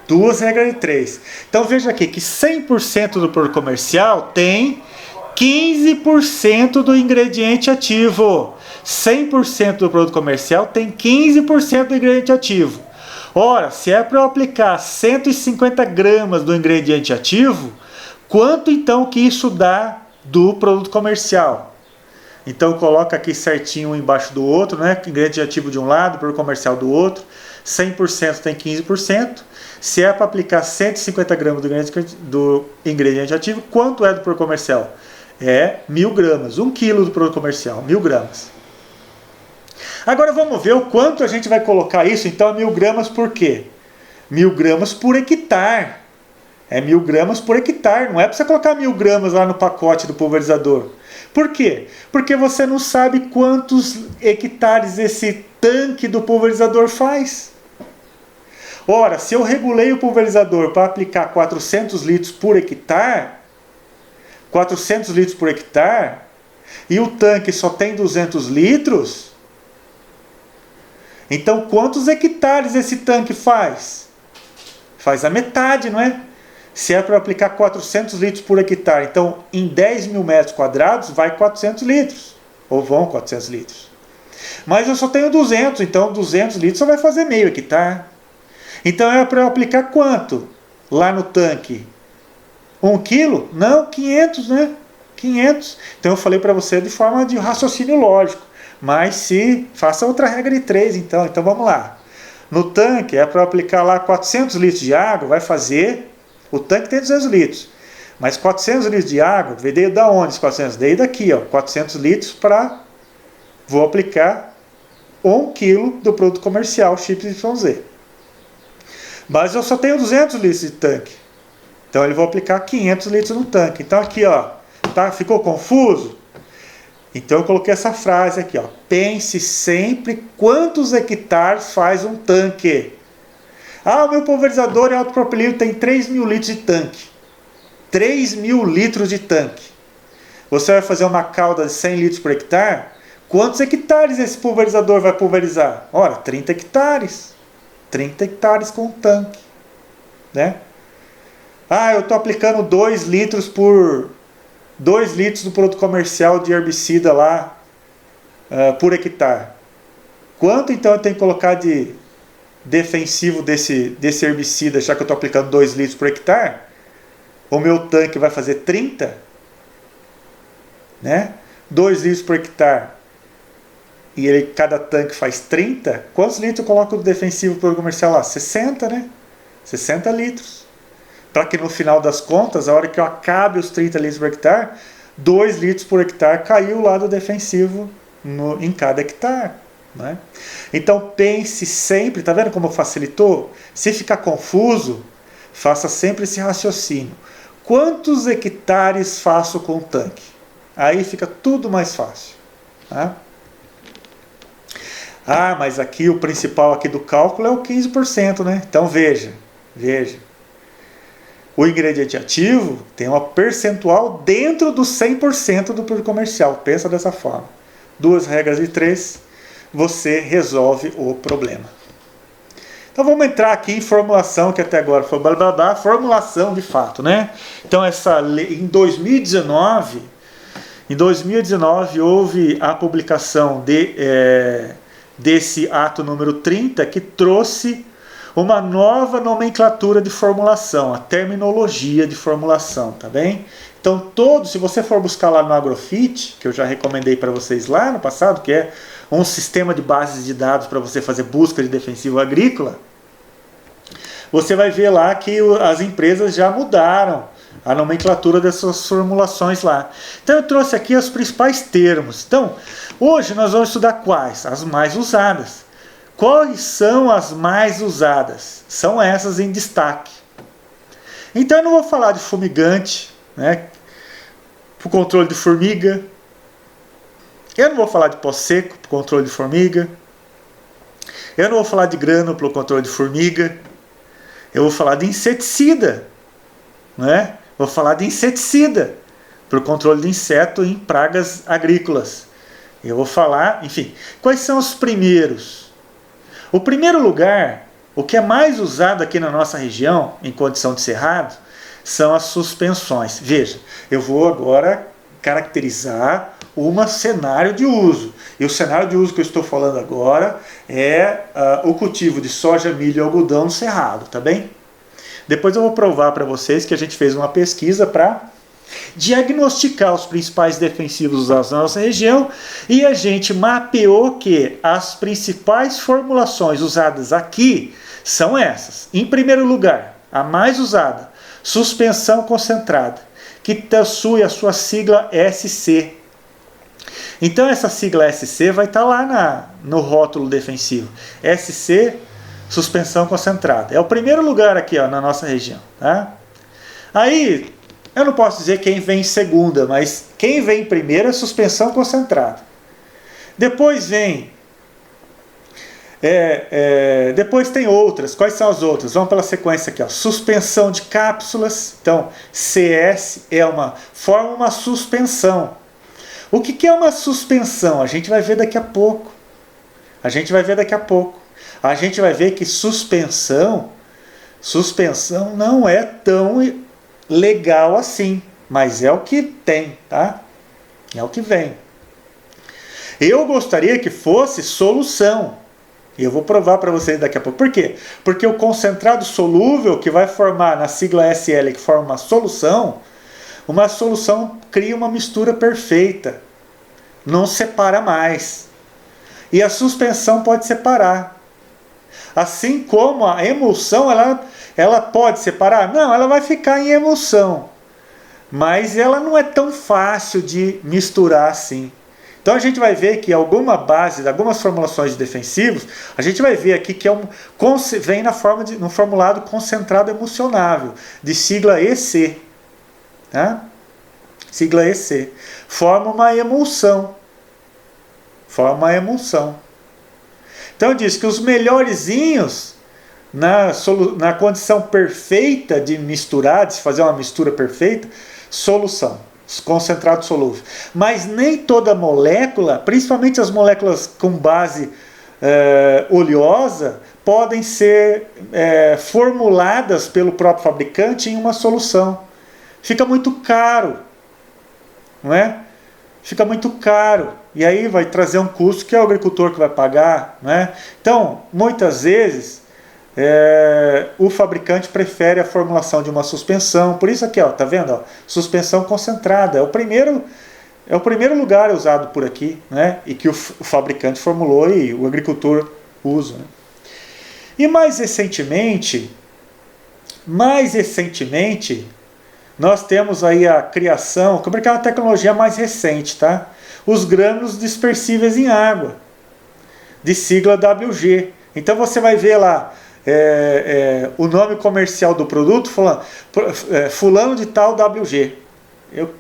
2 regras de 3. Então veja aqui que 100% do produto comercial tem 15% do ingrediente ativo. 100% do produto comercial tem 15% do ingrediente ativo. Ora, se é para eu aplicar 150 gramas do ingrediente ativo, quanto então que isso dá do produto comercial? Então coloca aqui certinho um embaixo do outro, né? Ingrediente ativo de um lado, produto comercial do outro. 100% tem 15%. Se é para aplicar 150 gramas do ingrediente ativo, quanto é do produto comercial? É 1.000 gramas, 1 quilo do produto comercial, 1.000 gramas. Agora vamos ver o quanto a gente vai colocar isso. Então é 1.000 gramas por quê? 1.000 gramas por hectare. É 1.000 gramas por hectare, não é para você colocar 1.000 gramas lá no pacote do pulverizador. Por quê? Porque você não sabe quantos hectares esse tanque do pulverizador faz. Ora, se eu regulei o pulverizador para aplicar 400 litros por hectare, 400 litros por hectare, e o tanque só tem 200 litros, então quantos hectares esse tanque faz? Faz a metade, não é? Se é para aplicar 400 litros por hectare, então em 10.000 metros quadrados vai 400 litros, ou vão 400 litros. Mas eu só tenho 200, então 200 litros só vai fazer meio hectare. Então é para eu aplicar quanto lá no tanque? 1 quilo? Não, 500, né? 500. Então eu falei para você de forma de raciocínio lógico, mas se faça outra regra de 3, então vamos lá. No tanque é para eu aplicar lá 400 litros de água, vai fazer... O tanque tem 200 litros, mas 400 litros de água, veio da onde os 400? Veio daqui, ó, 400 litros para... Vou aplicar 1 quilo do produto comercial XYZ. Mas eu só tenho 200 litros de tanque. Então ele vai aplicar 500 litros no tanque. Então aqui, ó, tá? Ficou confuso? Então eu coloquei essa frase aqui, ó. Pense sempre quantos hectares faz um tanque. Ah, o meu pulverizador é autopropelido, tem 3.000 litros de tanque. 3.000 litros de tanque. Você vai fazer uma calda de 100 litros por hectare? Quantos hectares esse pulverizador vai pulverizar? Ora, 30 hectares. 30 hectares com o tanque. Né? Ah, eu estou aplicando 2 litros por... 2 litros do produto comercial de herbicida lá por hectare. Quanto então eu tenho que colocar de defensivo desse herbicida, já que eu estou aplicando 2 litros por hectare? O meu tanque vai fazer 30? Né? 2 litros por hectare. E cada tanque faz 30? Quantos litros eu coloco do defensivo para o comercial lá? 60, né? 60 litros. Para que no final das contas, a hora que eu acabe os 30 litros por hectare, 2 litros por hectare caiu lá do defensivo em cada hectare. Né? Então pense sempre, tá vendo como facilitou? Se ficar confuso, faça sempre esse raciocínio. Quantos hectares faço com o tanque? Aí fica tudo mais fácil. Tá? Ah, mas aqui o principal aqui do cálculo é o 15%, né? Então veja. O ingrediente ativo tem uma percentual dentro do 100% do produto comercial. Pensa dessa forma. 2 regras de 3, você resolve o problema. Então vamos entrar aqui em formulação, que até agora foi blá blá blá, formulação de fato, né? Então essa lei, em 2019 houve a publicação desse ato número 30, que trouxe uma nova nomenclatura de formulação, a terminologia de formulação, tá bem? Então se você for buscar lá no Agrofit, que eu já recomendei para vocês lá no passado, que é um sistema de bases de dados para você fazer busca de defensivo agrícola, você vai ver lá que as empresas já mudaram a nomenclatura dessas formulações lá. Então eu trouxe aqui os principais termos. Então, hoje nós vamos estudar quais? As mais usadas. Quais são as mais usadas? São essas em destaque. Então eu não vou falar de fumigante, né, para o controle de formiga. Eu não vou falar de pó seco para o controle de formiga. Eu não vou falar de grânulo para o controle de formiga. Eu vou falar de inseticida, né? Vou falar de inseticida para o controle de inseto em pragas agrícolas. Eu vou falar, enfim, quais são os primeiros? O primeiro lugar, o que é mais usado aqui na nossa região, em condição de cerrado, são as suspensões. Veja, eu vou agora caracterizar um cenário de uso. E o cenário de uso que eu estou falando agora é o cultivo de soja, milho e algodão no cerrado, tá bem? Depois eu vou provar para vocês que a gente fez uma pesquisa para diagnosticar os principais defensivos usados na nossa região e a gente mapeou que as principais formulações usadas aqui são essas. Em primeiro lugar, a mais usada, suspensão concentrada, que possui a sua sigla SC. Então essa sigla SC vai estar lá no rótulo defensivo. SC, suspensão concentrada. É o primeiro lugar aqui, ó, na nossa região. Tá? Aí, eu não posso dizer quem vem em segunda, mas quem vem em primeiro é suspensão concentrada. Depois vem... depois tem outras. Quais são as outras? Vamos pela sequência aqui. Ó. Suspensão de cápsulas. Então, CS forma uma suspensão. O que é uma suspensão? A gente vai ver daqui a pouco. A gente vai ver que suspensão não é tão legal assim, mas é o que tem, tá? É o que vem. Eu gostaria que fosse solução. E eu vou provar para vocês daqui a pouco. Por quê? Porque o concentrado solúvel que vai formar na sigla SL, que forma uma solução cria uma mistura perfeita. Não separa mais. E a suspensão pode separar. Assim como a emulsão, ela pode separar? Não, ela vai ficar em emulsão. Mas ela não é tão fácil de misturar assim. Então a gente vai ver que algumas formulações de defensivos, a gente vai ver aqui que vem no formulado concentrado emulsionável, de sigla EC. Tá? Sigla EC. Forma uma emulsão. Então diz que os melhorzinhos na condição perfeita de misturar, de fazer uma mistura perfeita, solução, concentrado solúvel. Mas nem toda molécula, principalmente as moléculas com base oleosa, podem ser formuladas pelo próprio fabricante em uma solução. Fica muito caro, não é? Fica muito caro. E aí vai trazer um custo que é o agricultor que vai pagar, né? Então, muitas vezes, o fabricante prefere a formulação de uma suspensão. Por isso aqui, ó, tá vendo? Ó, suspensão concentrada. É o primeiro lugar usado por aqui, né? E que o fabricante formulou e o agricultor usa. Né? E mais recentemente, nós temos aí a criação, como é que é uma tecnologia mais recente, tá? Os grânulos dispersíveis em água, de sigla WG. Então você vai ver lá o nome comercial do produto, fulano de tal WG.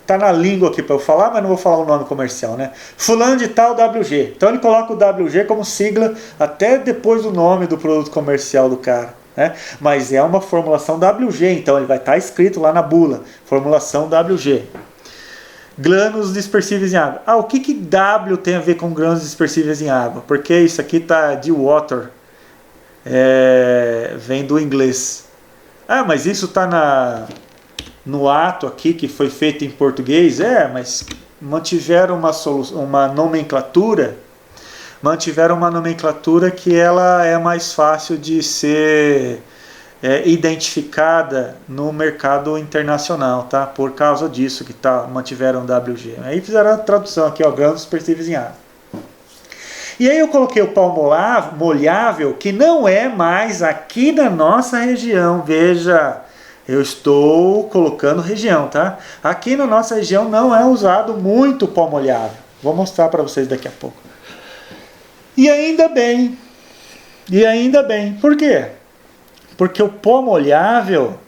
Tá na língua aqui para eu falar, mas não vou falar o nome comercial, né? Fulano de tal WG. Então ele coloca o WG como sigla até depois do nome do produto comercial do cara. Né? Mas é uma formulação WG, então ele vai estar escrito lá na bula, formulação WG. Grânulos dispersíveis em água. O que W tem a ver com grânulos dispersíveis em água? Porque isso aqui está de water, vem do inglês. Mas isso está no ato aqui que foi feito em português, mas mantiveram uma nomenclatura mantiveram uma nomenclatura que ela é mais fácil de ser identificada no mercado internacional, tá? Por causa disso que mantiveram WG. Aí fizeram a tradução aqui, ó, grãos dispersíveis em água. E aí eu coloquei o pau molhável, que não é mais aqui na nossa região. Veja, eu estou colocando região, tá? Aqui na nossa região não é usado muito o pau molhável. Vou mostrar para vocês daqui a pouco. E ainda bem. Por quê? Porque o pó molhável,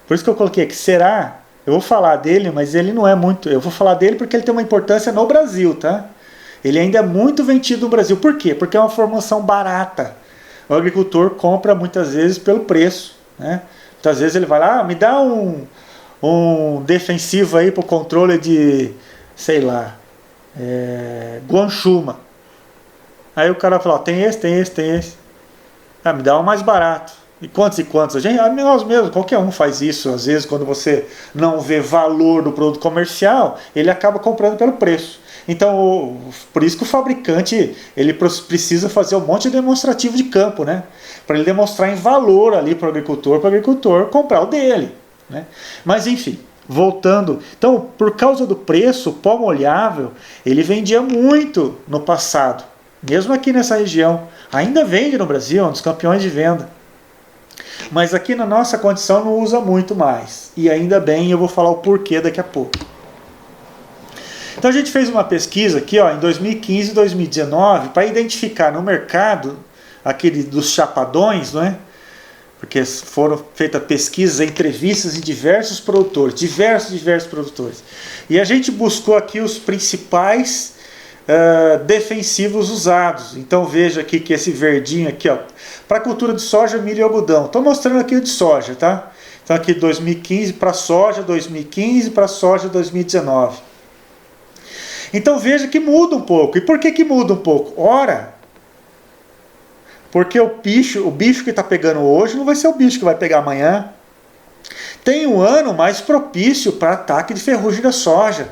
por isso que eu coloquei aqui, será? Eu vou falar dele, mas ele não é muito. Eu vou falar dele porque ele tem uma importância no Brasil, tá? Ele ainda é muito vendido no Brasil. Por quê? Porque é uma formulação barata. O agricultor compra muitas vezes pelo preço, né? Muitas vezes ele vai lá, me dá um defensivo aí para o controle de, sei lá, guanchuma. Aí o cara fala, ó, tem esse. Ah, me dá um mais barato. E quantos? A gente, nós mesmos, qualquer um faz isso. Às vezes, quando você não vê valor do produto comercial, ele acaba comprando pelo preço. Então, por isso que o fabricante ele precisa fazer um monte de demonstrativo de campo, né? Para ele demonstrar em valor ali para o agricultor comprar o dele, né? Mas enfim, voltando. Então, por causa do preço, o pó molhável, ele vendia muito no passado. Mesmo aqui nessa região. Ainda vende no Brasil, é um dos campeões de venda. Mas aqui na nossa condição não usa muito mais. E ainda bem, eu vou falar o porquê daqui a pouco. Então a gente fez uma pesquisa aqui, ó, em 2015 e 2019 para identificar no mercado aquele dos chapadões, não é? Porque foram feitas pesquisas, entrevistas em diversos produtores, diversos produtores. E a gente buscou aqui os principais defensivos usados. Então veja aqui que esse verdinho aqui, ó, para cultura de soja, milho e algodão. Estou mostrando aqui o de soja, tá? Então aqui 2015 para soja, 2015 para soja 2019. Então veja que muda um pouco. E por que muda um pouco? Ora, porque o bicho que está pegando hoje não vai ser o bicho que vai pegar amanhã. Tem um ano mais propício para ataque de ferrugem da soja.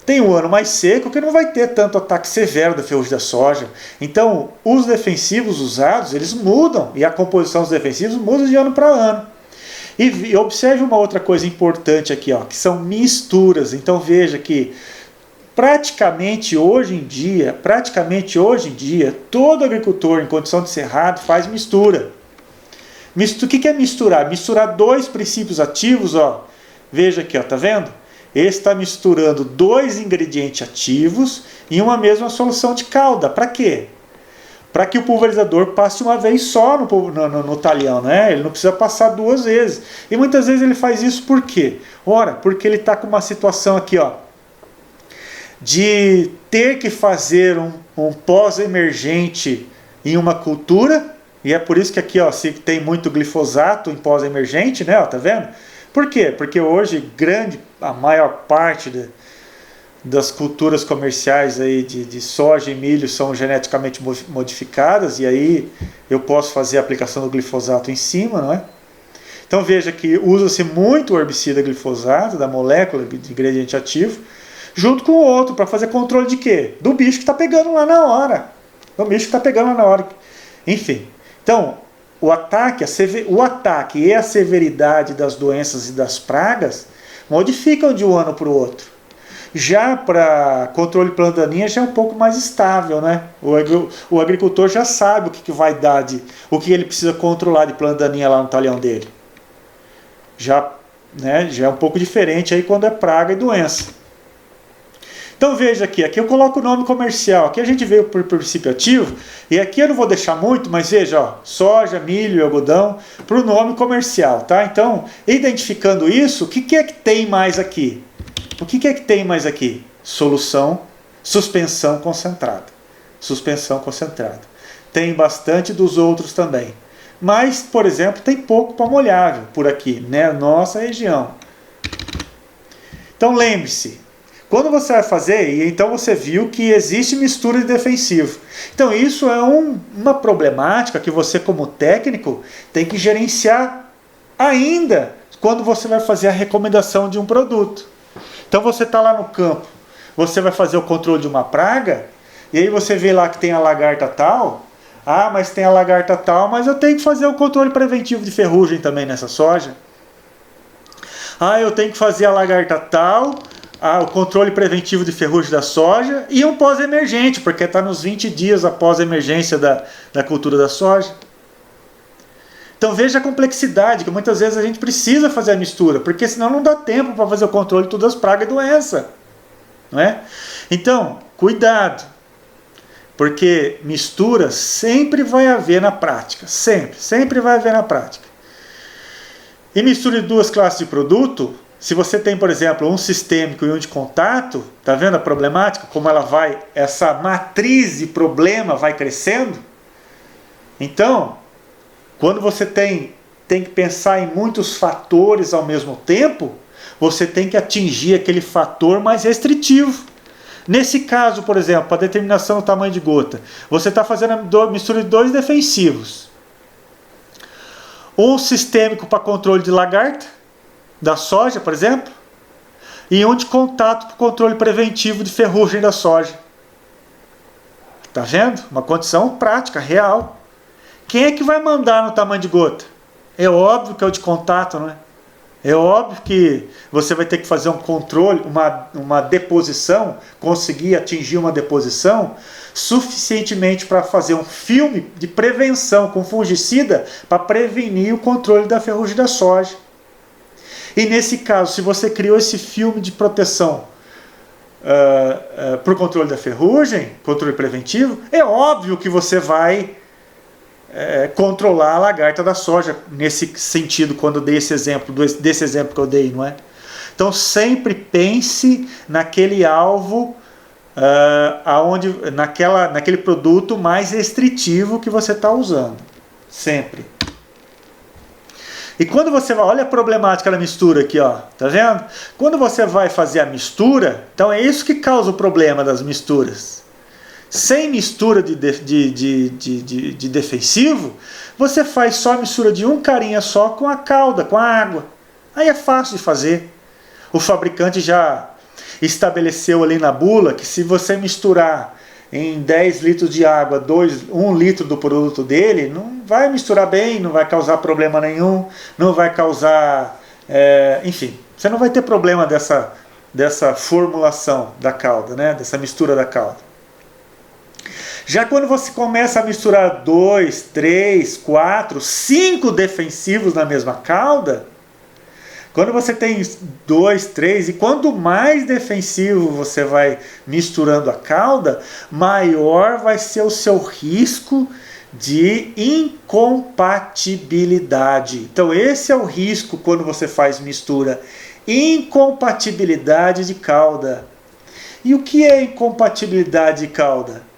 Tem um ano mais seco que não vai ter tanto ataque severo da ferrugem da soja. Então, os defensivos usados, eles mudam. E a composição dos defensivos muda de ano para ano. E observe uma outra coisa importante aqui, ó, que são misturas. Então veja que praticamente hoje em dia, todo agricultor em condição de cerrado faz mistura. O que é misturar? Misturar dois princípios ativos, ó. Veja aqui, ó, tá vendo? Esse está misturando dois ingredientes ativos em uma mesma solução de calda. Para quê? Para que o pulverizador passe uma vez só no talhão, né? Ele não precisa passar duas vezes. E muitas vezes ele faz isso por quê? Ora, porque ele está com uma situação aqui, ó, de ter que fazer um pós-emergente em uma cultura, e é por isso que aqui, ó, se tem muito glifosato em pós-emergente, né? Ó, tá vendo? Por quê? Porque hoje a maior parte das culturas comerciais aí de soja e milho são geneticamente modificadas, e aí eu posso fazer a aplicação do glifosato em cima, não é? Então veja que usa-se muito o herbicida glifosato, da molécula de ingrediente ativo, junto com o outro, para fazer controle de quê? Do bicho que está pegando lá na hora. Enfim, então o ataque e a severidade das doenças e das pragas modificam de um ano para o outro. Já para controle de planta daninha já é um pouco mais estável, né? O agricultor já sabe o que vai dar, o que ele precisa controlar de planta daninha lá no talhão dele. Já é um pouco diferente aí quando é praga e doença. Então veja aqui eu coloco o nome comercial, aqui a gente veio por princípio ativo, e aqui eu não vou deixar muito, mas veja, ó, soja, milho e algodão, para o nome comercial, tá? Então, identificando isso, o que é que tem mais aqui? O que é que tem mais aqui? Suspensão concentrada. Tem bastante dos outros também. Mas, por exemplo, tem pouco pó molhável por aqui, né? Nossa região. Então lembre-se, quando você vai fazer, e então você viu que existe mistura de defensivo. Então isso é uma problemática que você como técnico tem que gerenciar ainda quando você vai fazer a recomendação de um produto. Então você está lá no campo, você vai fazer o controle de uma praga, E aí você vê lá que tem a lagarta tal. Ah, mas tem a lagarta tal, mas eu tenho que fazer o controle preventivo de ferrugem também nessa soja. Ah, eu tenho que fazer a lagarta tal, o controle preventivo de ferrugem da soja e um pós-emergente, porque está nos 20 dias após a emergência da cultura da soja. Então veja a complexidade, que muitas vezes a gente precisa fazer a mistura, porque senão não dá tempo para fazer o controle de todas as pragas e doenças. Não é? Então, cuidado, porque mistura sempre vai haver na prática, sempre vai haver na prática. E mistura de duas classes de produto, se você tem, por exemplo, um sistêmico e um de contato, tá vendo a problemática? Como ela vai, essa matriz de problema vai crescendo? Então, quando você tem que pensar em muitos fatores ao mesmo tempo, você tem que atingir aquele fator mais restritivo. Nesse caso, por exemplo, para determinação do tamanho de gota, você está fazendo a mistura de dois defensivos. Um sistêmico para controle de lagarta, da soja, por exemplo, e um de contato para controle preventivo de ferrugem da soja. Está vendo? Uma condição prática, real. Quem é que vai mandar no tamanho de gota? É óbvio que é o de contato, não é? É óbvio que você vai ter que fazer um controle, uma deposição, conseguir atingir uma deposição suficientemente para fazer um filme de prevenção com fungicida para prevenir o controle da ferrugem da soja. E nesse caso, se você criou esse filme de proteção para o controle da ferrugem, controle preventivo, é óbvio que você vai controlar a lagarta da soja, nesse sentido, quando eu dei esse exemplo, desse exemplo que eu dei, não é? Então sempre pense naquele alvo, naquele produto mais restritivo que você está usando, sempre. E quando você vai, olha a problemática da mistura aqui, ó, tá vendo? Quando você vai fazer a mistura, então é isso que causa o problema das misturas. Sem mistura de defensivo, você faz só a mistura de um carinha só com a calda, com a água. Aí é fácil de fazer. O fabricante já estabeleceu ali na bula que se você misturar em 10 litros de água 1 litro do produto dele, não vai misturar bem, não vai causar problema nenhum, não vai causar... enfim, você não vai ter problema dessa formulação da calda, né? Dessa mistura da calda. Já quando você começa a misturar 2, 3, 4, 5 defensivos na mesma calda, quando você tem 2, 3, e quanto mais defensivo você vai misturando a calda, maior vai ser o seu risco de incompatibilidade. Então esse é o risco quando você faz mistura, incompatibilidade de calda. E o que é incompatibilidade de calda?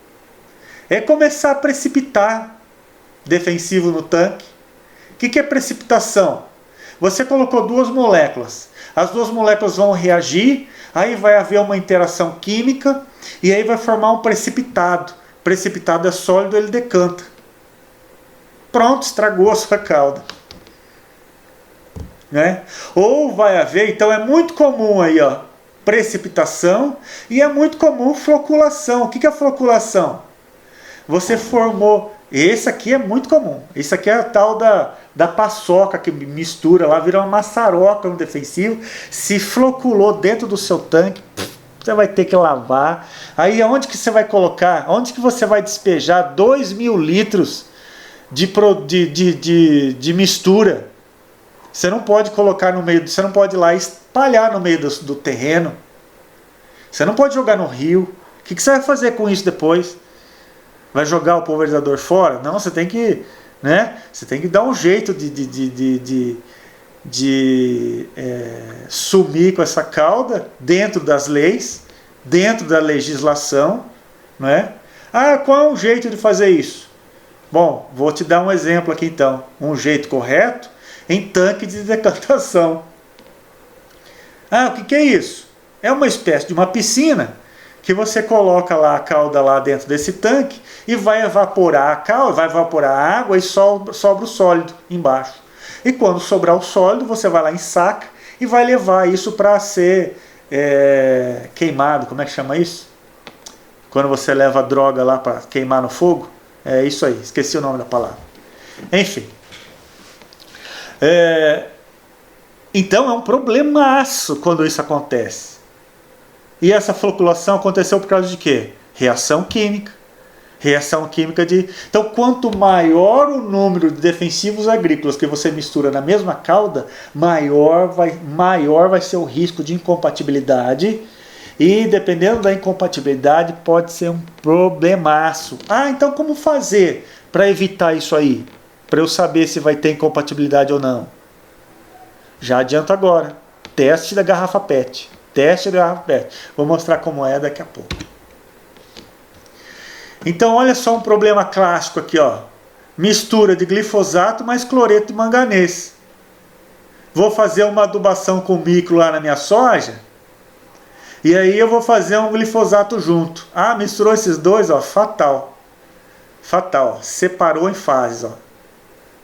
É começar a precipitar defensivo no tanque. O que é precipitação? Você colocou duas moléculas. As duas moléculas vão reagir, aí vai haver uma interação química e aí vai formar um precipitado. Precipitado é sólido, ele decanta. Pronto, estragou a sua calda. Né? Ou vai haver, então é muito comum aí, ó, precipitação e é muito comum floculação. O que é floculação? Você formou, esse aqui é muito comum, esse aqui é a tal da paçoca que mistura lá, vira uma maçaroca no defensivo, se floculou dentro do seu tanque, você vai ter que lavar, aí aonde que você vai colocar, onde que você vai despejar 2.000 litros de mistura? Você não pode colocar no meio, você não pode ir lá espalhar no meio do terreno, você não pode jogar no rio. O que você vai fazer com isso depois? Vai jogar o pulverizador fora? Não, você tem que, né? Você tem que dar um jeito de sumir com essa calda dentro das leis, dentro da legislação, não é? Ah, qual é o jeito de fazer isso? Bom, vou te dar um exemplo aqui então. Um jeito correto em tanque de decantação. Ah, o que é isso? É uma espécie de uma piscina que você coloca lá a calda lá dentro desse tanque e vai evaporar a calda, vai evaporar a água e sobra o sólido embaixo. E quando sobrar o sólido, você vai lá em saca e vai levar isso para ser queimado. Como é que chama isso? quando você leva droga lá para queimar no fogo. É isso aí, esqueci o nome da palavra. Enfim. Então é um problemaço quando isso acontece. E essa floculação aconteceu por causa de quê? Reação química. Reação química de... Então, quanto maior o número de defensivos agrícolas que você mistura na mesma cauda, maior vai ser o risco de incompatibilidade. E dependendo da incompatibilidade, pode ser um problemaço. Então como fazer para evitar isso aí? Para eu saber se vai ter incompatibilidade ou não? Já adianto agora. Teste da garrafa PET. Teste da garrafa PET. Vou mostrar como é daqui a pouco. Então olha só um problema clássico aqui, ó. Mistura de glifosato mais cloreto de manganês. Vou fazer uma adubação com micro lá na minha soja. E aí eu vou fazer um glifosato junto. Misturou esses dois, ó, fatal. Fatal, ó. Separou em fases, ó.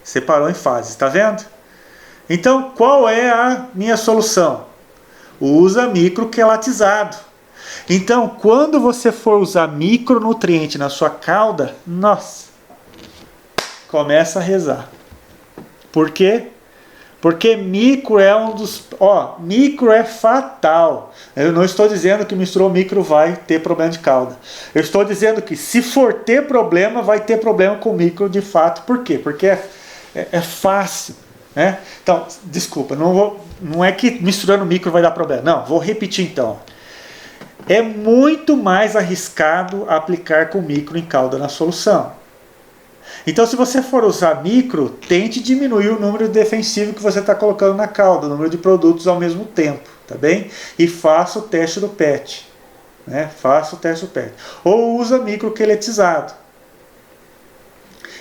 Separou em fases, tá vendo? Então qual é a minha solução? Usa microquelatizado. Então, quando você for usar micronutriente na sua cauda, nossa, começa a rezar. Por quê? Porque micro é um dos... micro é fatal. Eu não estou dizendo que misturou micro vai ter problema de cauda. Eu estou dizendo que se for ter problema, vai ter problema com micro de fato. Por quê? Porque é fácil. Né? Então, desculpa, não é que misturando micro vai dar problema. Não, vou repetir então. É muito mais arriscado aplicar com micro em cauda na solução. Então, se você for usar micro, tente diminuir o número de defensivo que você está colocando na cauda, o número de produtos ao mesmo tempo, tá bem? E faça o teste do PET. Né? Faça o teste do PET. Ou usa micro queletizado,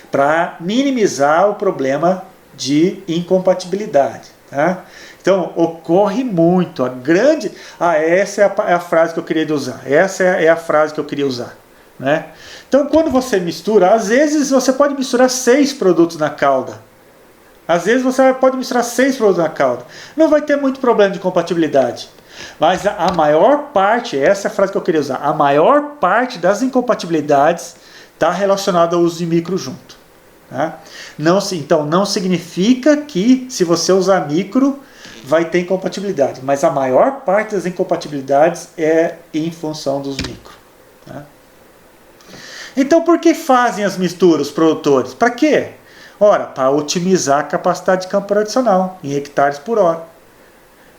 para minimizar o problema de incompatibilidade. Tá? Então, ocorre muito. Essa é a frase que eu queria usar. Essa é a frase que eu queria usar. Né? Então, quando você mistura, às vezes você pode misturar 6 produtos na cauda. Às vezes você pode misturar 6 produtos na cauda. Não vai ter muito problema de compatibilidade. Mas a maior parte, essa é a frase que eu queria usar, a maior parte das incompatibilidades está relacionada ao uso de micro junto. Tá? Então, não significa que se você usar micro, vai ter incompatibilidade. Mas a maior parte das incompatibilidades é em função dos micro. Tá? Então, por que fazem as misturas, os produtores? Para quê? Ora, para otimizar a capacidade de campo adicional em hectares por hora.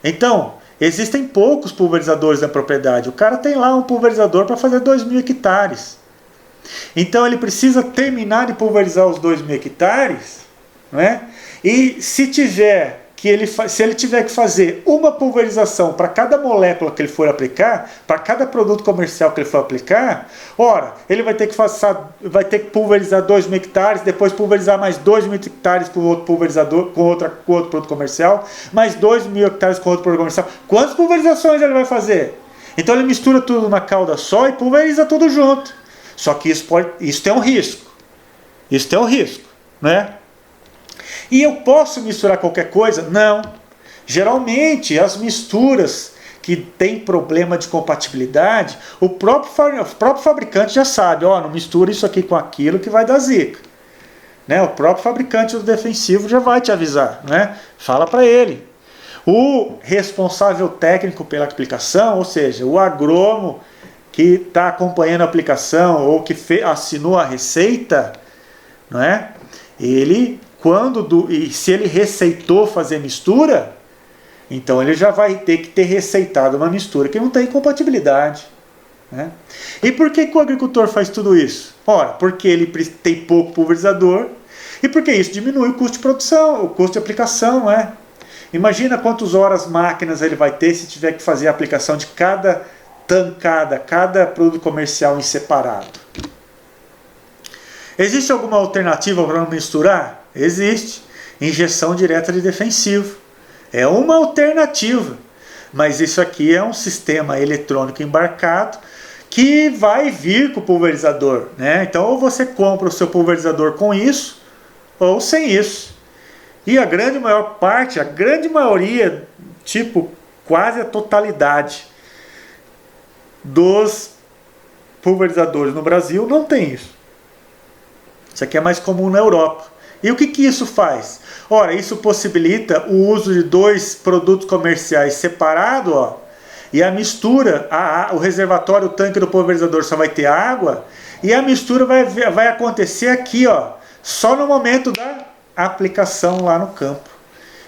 Então, existem poucos pulverizadores na propriedade. O cara tem lá um pulverizador para fazer 2.000 hectares. Então, ele precisa terminar de pulverizar os 2.000 hectares, né? E se ele tiver que fazer uma pulverização para cada molécula que ele for aplicar, para cada produto comercial que ele for aplicar, ora, ele vai ter que pulverizar 2.000 hectares, depois pulverizar mais 2.000 hectares com outro pulverizador, com outro produto comercial, mais 2.000 hectares com outro produto comercial. Quantas pulverizações ele vai fazer? Então ele mistura tudo na cauda só e pulveriza tudo junto. Só que isso tem um risco. Isso tem um risco, né? E eu posso misturar qualquer coisa? Não. Geralmente, as misturas que têm problema de compatibilidade, o próprio fabricante já sabe, não mistura isso aqui com aquilo que vai dar zica. Né? O próprio fabricante do defensivo já vai te avisar. Né? Fala para ele. O responsável técnico pela aplicação, ou seja, o agrônomo que está acompanhando a aplicação ou que assinou a receita, não é? Se ele receitou fazer mistura, então ele já vai ter que ter receitado uma mistura que não tem compatibilidade. Né? E por que o agricultor faz tudo isso? Ora, porque ele tem pouco pulverizador e porque isso diminui o custo de produção, o custo de aplicação. Né? Imagina quantas horas máquinas ele vai ter se tiver que fazer a aplicação de cada tancada, cada produto comercial em separado. Existe alguma alternativa para não misturar? Existe. Injeção direta de defensivo. É uma alternativa. Mas isso aqui é um sistema eletrônico embarcado que vai vir com o pulverizador. Né? Então, ou você compra o seu pulverizador com isso, ou sem isso. E a grande maioria, quase a totalidade dos pulverizadores no Brasil não tem isso. Isso aqui é mais comum na Europa. E o que isso faz? Ora, isso possibilita o uso de 2 produtos comerciais separados, ó, e a mistura, o reservatório, o tanque do pulverizador só vai ter água, e a mistura vai acontecer aqui, ó, só no momento da aplicação lá no campo.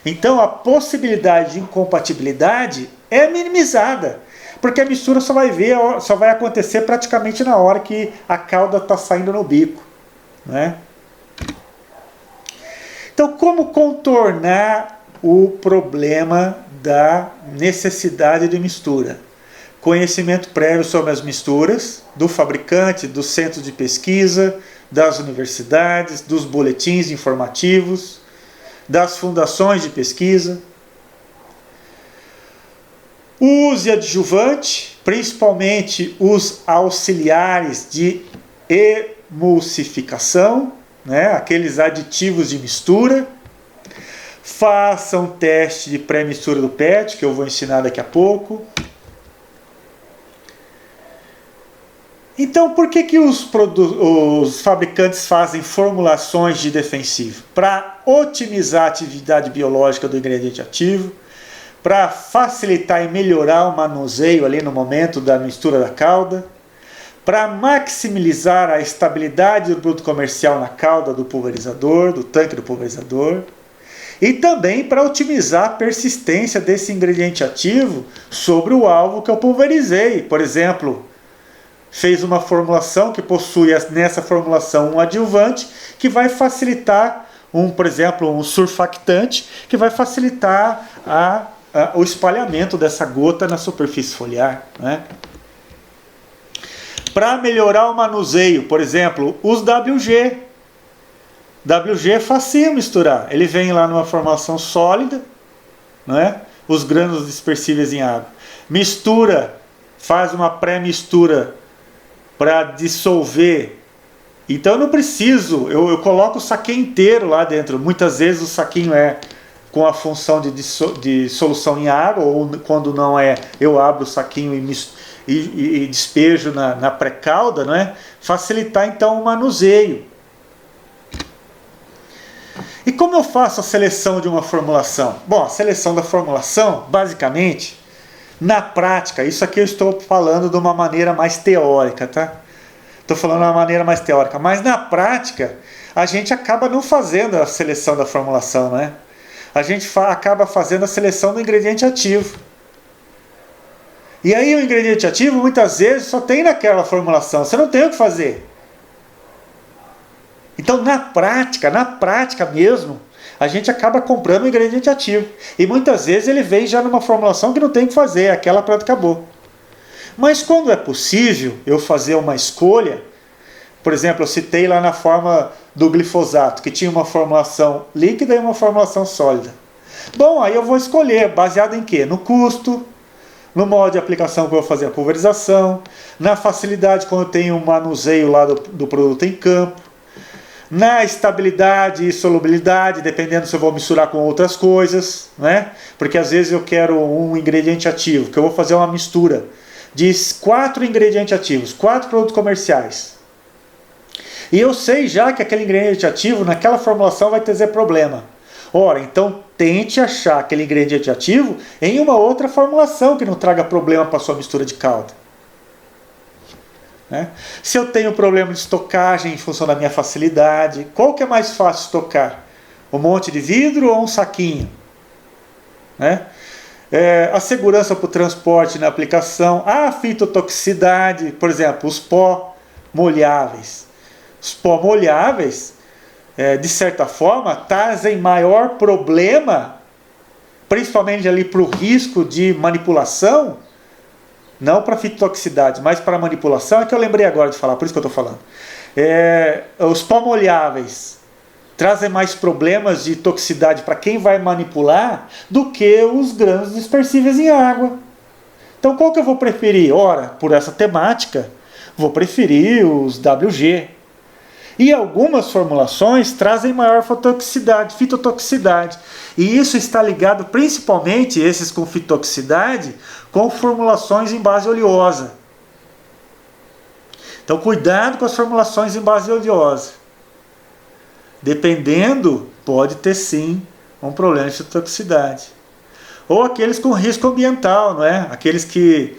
Então a possibilidade de incompatibilidade é minimizada, porque a mistura só vai acontecer praticamente na hora que a cauda está saindo no bico, né? Então, como contornar o problema da necessidade de mistura? Conhecimento prévio sobre as misturas, do fabricante, dos centros de pesquisa, das universidades, dos boletins informativos, das fundações de pesquisa. Use adjuvante, principalmente os auxiliares de emulsificação, né, aqueles aditivos de mistura. Faça um teste de pré-mistura do PET, que eu vou ensinar daqui a pouco. Então, por que os fabricantes fazem formulações de defensivo? Para otimizar a atividade biológica do ingrediente ativo, para facilitar e melhorar o manuseio ali no momento da mistura da cauda, para maximizar a estabilidade do produto comercial na cauda do pulverizador, do tanque do pulverizador, e também para otimizar a persistência desse ingrediente ativo sobre o alvo que eu pulverizei. Por exemplo, fez uma formulação que possui nessa formulação um adjuvante que vai facilitar, por exemplo, um surfactante, que vai facilitar o espalhamento dessa gota na superfície foliar, né? Para melhorar o manuseio, por exemplo, os WG. WG é facinho misturar. Ele vem lá numa formulação sólida, né? Os grânulos dispersíveis em água. Mistura, faz uma pré-mistura para dissolver. Então eu não preciso, eu coloco o saquinho inteiro lá dentro. Muitas vezes o saquinho é com a função de solução em água, ou quando não é, eu abro o saquinho e despejo na pré-calda, né? Facilitar então o manuseio. E como eu faço a seleção de uma formulação? Bom, a seleção da formulação, basicamente, na prática, isso aqui eu estou falando de uma maneira mais teórica, tá? Estou falando de uma maneira mais teórica, mas na prática, a gente acaba não fazendo a seleção da formulação, né? A gente acaba fazendo a seleção do ingrediente ativo. E aí o ingrediente ativo, muitas vezes, só tem naquela formulação, você não tem o que fazer. Então, na prática mesmo, a gente acaba comprando o ingrediente ativo. E muitas vezes ele vem já numa formulação que não tem o que fazer, aquela pronto, acabou. Mas quando é possível eu fazer uma escolha, por exemplo, eu citei lá na forma do glifosato, que tinha uma formulação líquida e uma formulação sólida. Bom, aí eu vou escolher, baseado em quê? No custo, no modo de aplicação que eu vou fazer a pulverização, na facilidade quando eu tenho um manuseio lá do produto em campo, na estabilidade e solubilidade, dependendo se eu vou misturar com outras coisas, né? Porque às vezes eu quero um ingrediente ativo, que eu vou fazer uma mistura de 4 ingredientes ativos, 4 produtos comerciais. E eu sei já que aquele ingrediente ativo, naquela formulação, vai trazer problema. Ora, então tente achar aquele ingrediente ativo em uma outra formulação que não traga problema para a sua mistura de calda. Né? Se eu tenho problema de estocagem em função da minha facilidade, qual que é mais fácil estocar? Um monte de vidro ou um saquinho? Né? A segurança para o transporte na aplicação, a fitotoxicidade, por exemplo, os pó molháveis. Os pó molháveis, de certa forma, trazem maior problema, principalmente ali para o risco de manipulação, não para fitotoxicidade, mas para manipulação, é que eu lembrei agora de falar, por isso que eu estou falando. Os pó molháveis trazem mais problemas de toxicidade para quem vai manipular do que os grãos dispersíveis em água. Então qual que eu vou preferir? Ora, por essa temática, vou preferir os WG. E algumas formulações trazem maior fitotoxicidade. E isso está ligado principalmente, esses com fitotoxicidade, com formulações em base oleosa. Então cuidado com as formulações em base de oleosa. Dependendo, pode ter sim um problema de citotoxicidade. Ou aqueles com risco ambiental, não é? Aqueles que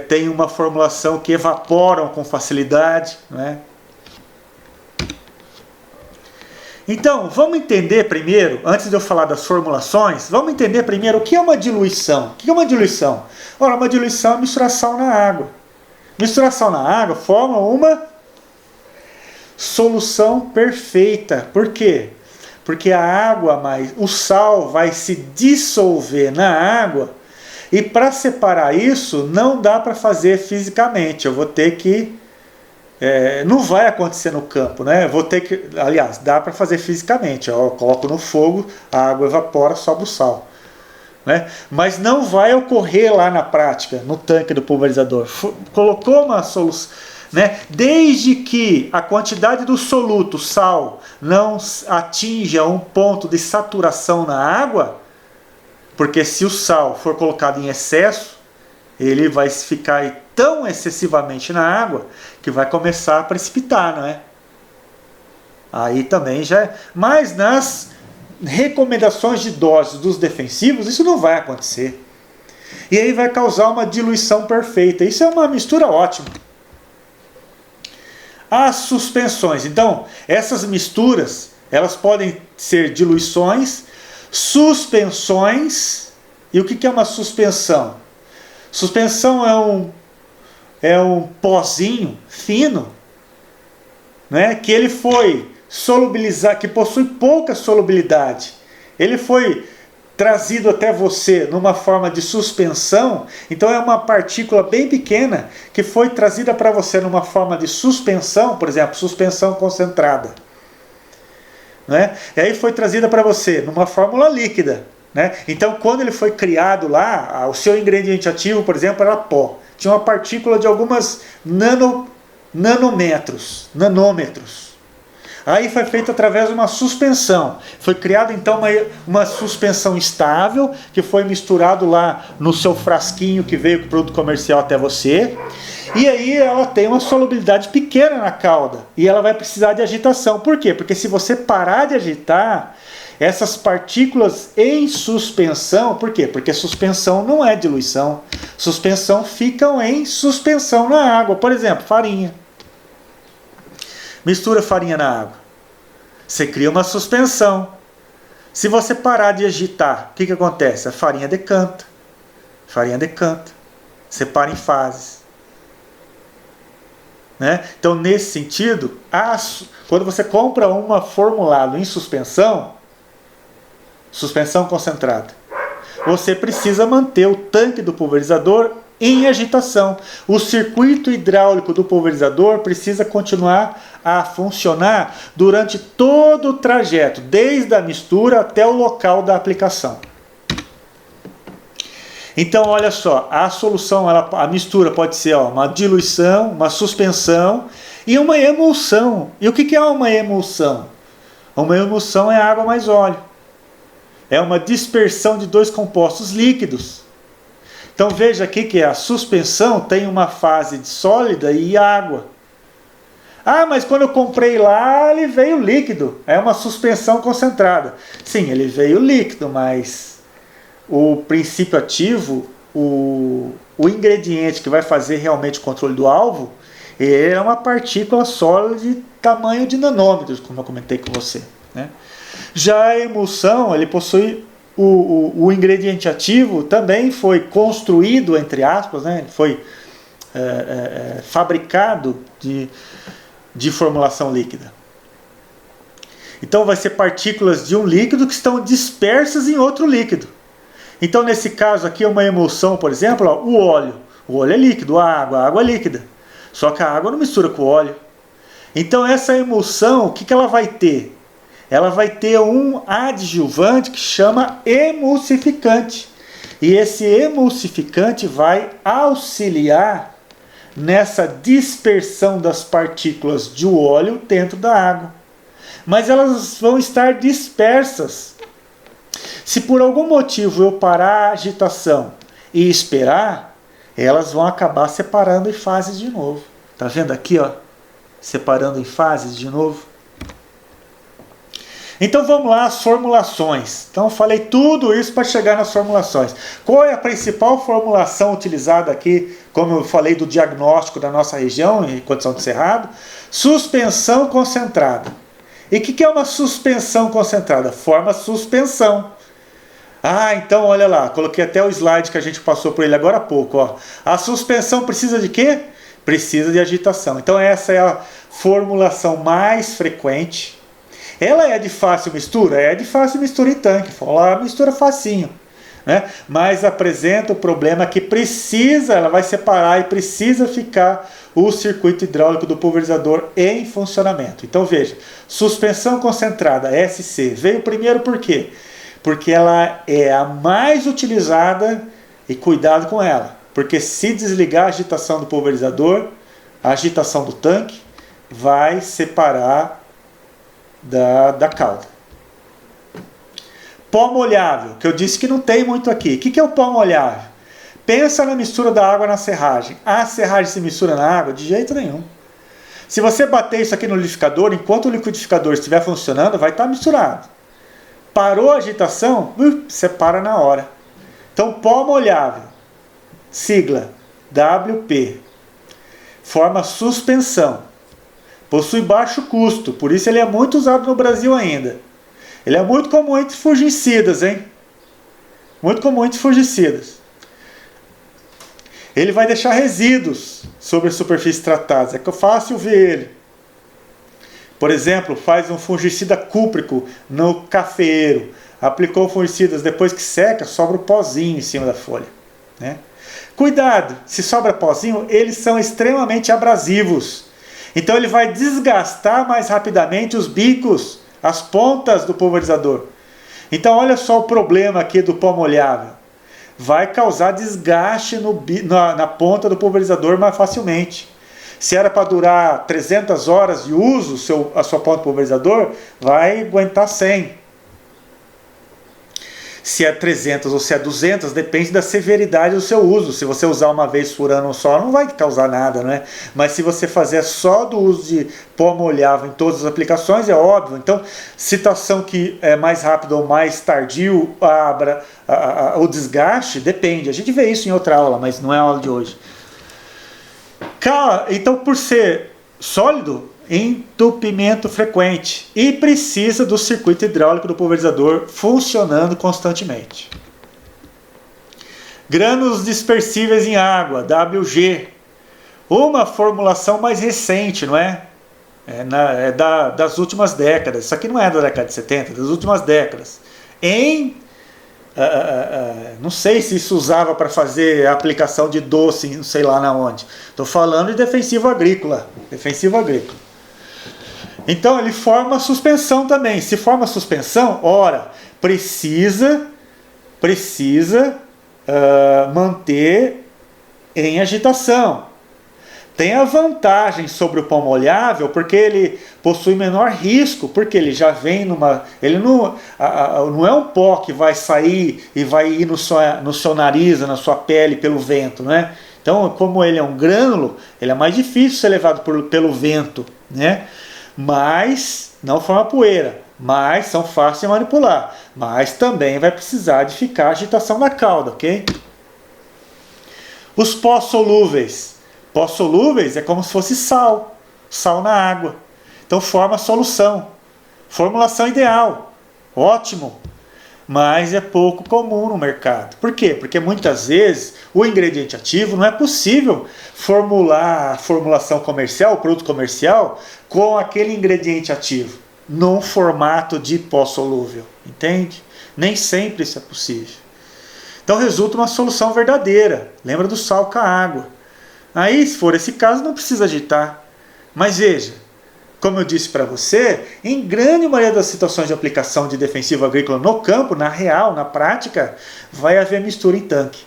têm uma formulação que evaporam com facilidade, não é? Então, vamos entender primeiro, antes de eu falar das formulações, vamos entender primeiro o que é uma diluição. O que é uma diluição? Ora, uma diluição é misturação na água. Misturação na água forma uma solução perfeita. Por quê? Porque a água, o sal vai se dissolver na água e para separar isso não dá para fazer fisicamente. Eu vou ter que... não vai acontecer no campo, né? Vou ter que, aliás, dá para fazer fisicamente. Eu coloco no fogo, a água evapora, sobe o sal, né? Mas não vai ocorrer lá na prática, no tanque do pulverizador. Colocou uma solução, né? Desde que a quantidade do soluto, sal, não atinja um ponto de saturação na água, porque se o sal for colocado em excesso, ele vai ficar tão excessivamente na água que vai começar a precipitar, não é? Aí também já é. Mas nas recomendações de doses dos defensivos, isso não vai acontecer. E aí vai causar uma diluição perfeita. Isso é uma mistura ótima. As suspensões. Então, essas misturas, elas podem ser diluições, suspensões. E o que é uma suspensão? Suspensão é um pozinho fino, né, que ele foi solubilizado, que possui pouca solubilidade. Ele foi trazido até você numa forma de suspensão, então é uma partícula bem pequena que foi trazida para você numa forma de suspensão, por exemplo, suspensão concentrada, né? E aí foi trazida para você numa fórmula líquida, né? Então quando ele foi criado lá, o seu ingrediente ativo, por exemplo, era pó. Tinha uma partícula de algumas nanômetros. Aí foi feito através de uma suspensão. Foi criada então uma suspensão estável, que foi misturado lá no seu frasquinho que veio com o produto comercial até você. E aí ela tem uma solubilidade pequena na calda. E ela vai precisar de agitação. Por quê? Porque se você parar de agitar, essas partículas em suspensão, por quê? Porque suspensão não é diluição. Suspensão ficam em suspensão na água. Por exemplo, farinha. Mistura farinha na água. Você cria uma suspensão. Se você parar de agitar, o que acontece? A farinha decanta. Farinha decanta. Separa em fases. Né? Então, nesse sentido, quando você compra uma formulado em suspensão concentrada, você precisa manter o tanque do pulverizador em agitação. O circuito hidráulico do pulverizador precisa continuar a funcionar durante todo o trajeto, desde a mistura até o local da aplicação. Então, olha só, a solução, a mistura pode ser uma diluição, uma suspensão e uma emulsão. E o que é uma emulsão? Uma emulsão é água mais óleo. É uma dispersão de dois compostos líquidos. Então veja aqui que a suspensão tem uma fase de sólida e água. Ah, mas quando eu comprei lá, ele veio líquido. É uma suspensão concentrada. Sim, ele veio líquido, mas o princípio ativo, o ingrediente que vai fazer realmente o controle do alvo, ele é uma partícula sólida de tamanho de nanômetros, como eu comentei com você, né? Já a emulsão, ele possui o ingrediente ativo, também foi construído, entre aspas, né? Foi fabricado de formulação líquida. Então vai ser partículas de um líquido que estão dispersas em outro líquido. Então nesse caso aqui, uma emulsão, por exemplo, o óleo. O óleo é líquido, a água é líquida. Só que a água não mistura com o óleo. Então essa emulsão, o que ela vai ter? Ela vai ter um adjuvante que chama emulsificante. E esse emulsificante vai auxiliar nessa dispersão das partículas de óleo dentro da água. Mas elas vão estar dispersas. Se por algum motivo eu parar a agitação e esperar, elas vão acabar separando em fases de novo. Tá vendo aqui, ó? Separando em fases de novo. Então vamos lá, as formulações. Então eu falei tudo isso para chegar nas formulações. Qual é a principal formulação utilizada aqui, como eu falei do diagnóstico da nossa região, em condição de cerrado? Suspensão concentrada. E o que é uma suspensão concentrada? Forma suspensão. Ah, então olha lá, coloquei até o slide que a gente passou por ele agora há pouco. Ó. A suspensão precisa de quê? Precisa de agitação. Então essa é a formulação mais frequente. Ela é de fácil mistura? É de fácil mistura em tanque. Ela mistura facinho. Né? Mas apresenta o problema que precisa, ela vai separar e precisa ficar o circuito hidráulico do pulverizador em funcionamento. Então veja, suspensão concentrada, SC, veio primeiro por quê? Porque ela é a mais utilizada e cuidado com ela. Porque se desligar a agitação do pulverizador, a agitação do tanque vai separar da cauda. Pó molhável, que eu disse que não tem muito aqui. O que é o pó molhável? Pensa na mistura da água na serragem. A serragem se mistura na água? De jeito nenhum. Se você bater isso aqui no liquidificador, enquanto o liquidificador estiver funcionando, vai estar misturado. Parou a agitação, separa na hora. Então, pó molhável, sigla WP, forma suspensão. Possui baixo custo, por isso ele é muito usado no Brasil ainda. Ele é muito comum entre fungicidas, hein? Muito comum entre fungicidas. Ele vai deixar resíduos sobre as superfícies tratadas. É fácil ver ele. Por exemplo, faz um fungicida cúprico no cafeeiro. Aplicou fungicidas, depois que seca, sobra o pozinho em cima da folha. Né? Cuidado, se sobra pozinho, eles são extremamente abrasivos. Então ele vai desgastar mais rapidamente os bicos, as pontas do pulverizador. Então olha só o problema aqui do pó molhável. Vai causar desgaste na ponta do pulverizador mais facilmente. Se era para durar 300 horas de uso a sua ponta pulverizador, vai aguentar 100. Se é 300 ou se é 200, depende da severidade do seu uso. Se você usar uma vez por ano só, não vai causar nada, né? Mas se você fazer só do uso de pó molhável em todas as aplicações, é óbvio. Então, situação que é mais rápido ou mais tardio, o desgaste, depende. A gente vê isso em outra aula, mas não é a aula de hoje. Então, por ser sólido, entupimento frequente e precisa do circuito hidráulico do pulverizador funcionando constantemente. Grânulos dispersíveis em água, WG, uma formulação mais recente, não é? Das últimas décadas. Isso aqui não é da década de 70, das últimas décadas. Não sei se isso usava para fazer a aplicação de doce, não sei lá na onde. Estou falando de defensivo agrícola. Defensivo agrícola. Então ele forma suspensão também. Se forma suspensão, ora, precisa manter em agitação. Tem a vantagem sobre o pó molhável, porque ele possui menor risco, porque ele já vem numa... Ele não é um pó que vai sair e vai ir no seu nariz, na sua pele, pelo vento, né? Então, como ele é um grânulo, ele é mais difícil ser levado pelo vento, né? Mas não forma poeira, mas são fáceis de manipular. Mas também vai precisar de ficar agitação da cauda, ok? Os pós solúveis. Pós solúveis é como se fosse sal na água. Então forma solução. Formulação ideal, ótimo, mas é pouco comum no mercado. Por quê? Porque muitas vezes o ingrediente ativo não é possível formular a formulação comercial, o produto comercial, com aquele ingrediente ativo, num formato de pó solúvel, entende? Nem sempre isso é possível. Então resulta uma solução verdadeira. Lembra do sal com a água. Aí, se for esse caso, não precisa agitar. Mas veja, como eu disse para você, em grande maioria das situações de aplicação de defensivo agrícola no campo, na real, na prática, vai haver mistura em tanque.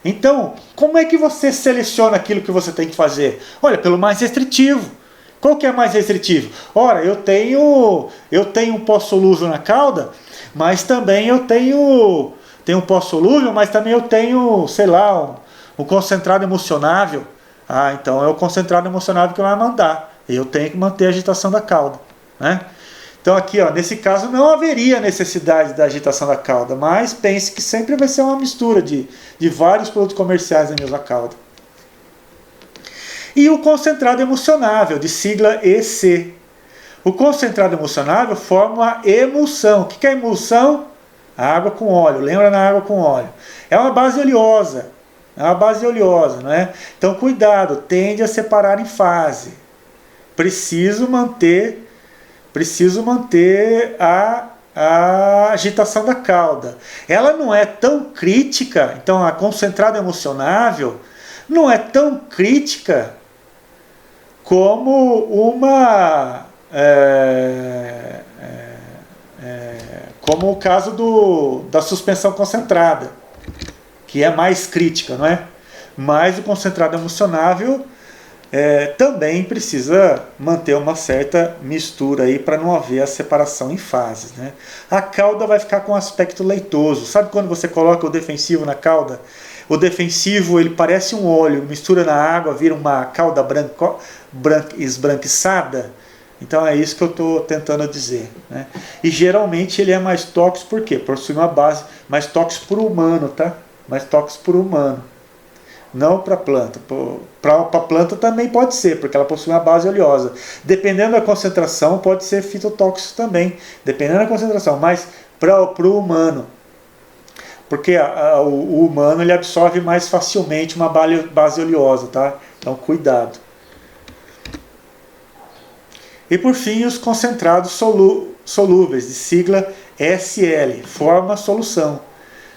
Então, como é que você seleciona aquilo que você tem que fazer? Olha, pelo mais restritivo. Qual que é mais restritivo? Ora, eu tenho um pó solúvel na cauda, mas também eu tenho um pó solúvel, mas também eu tenho, sei lá, um concentrado emulsionável. Ah, então é o concentrado emocionável que vai mandar. Eu tenho que manter a agitação da cauda, né? Então aqui, ó, nesse caso não haveria necessidade da agitação da cauda, mas pense que sempre vai ser uma mistura de vários produtos comerciais na mesma cauda. E o concentrado emocionável, de sigla EC. O concentrado emocionável forma uma emulsão. O que é emulsão? Água com óleo. Lembra na água com óleo? É uma base oleosa. É uma base oleosa, não é? Então cuidado, tende a separar em fase. Preciso manter a agitação da cauda. Ela não é tão crítica, então a concentrada emocionável não é tão crítica como como o caso da suspensão concentrada, que é mais crítica, não é? Mas o concentrado emocionável também precisa manter uma certa mistura aí para não haver a separação em fases, né? A cauda vai ficar com aspecto leitoso. Sabe quando você coloca o defensivo na cauda? O defensivo ele parece um óleo, mistura na água, vira uma cauda esbranquiçada. Então é isso que eu estou tentando dizer, né? E geralmente ele é mais tóxico, por quê? Possui uma base mais tóxico para o humano, tá? Mais tóxico para o humano. Não para a planta. Para a planta também pode ser, porque ela possui uma base oleosa. Dependendo da concentração, pode ser fitotóxico também. Dependendo da concentração, mas para o humano. Porque o humano ele absorve mais facilmente uma base oleosa, tá? Então cuidado. E por fim, os concentrados solúveis, de sigla SL, forma solução.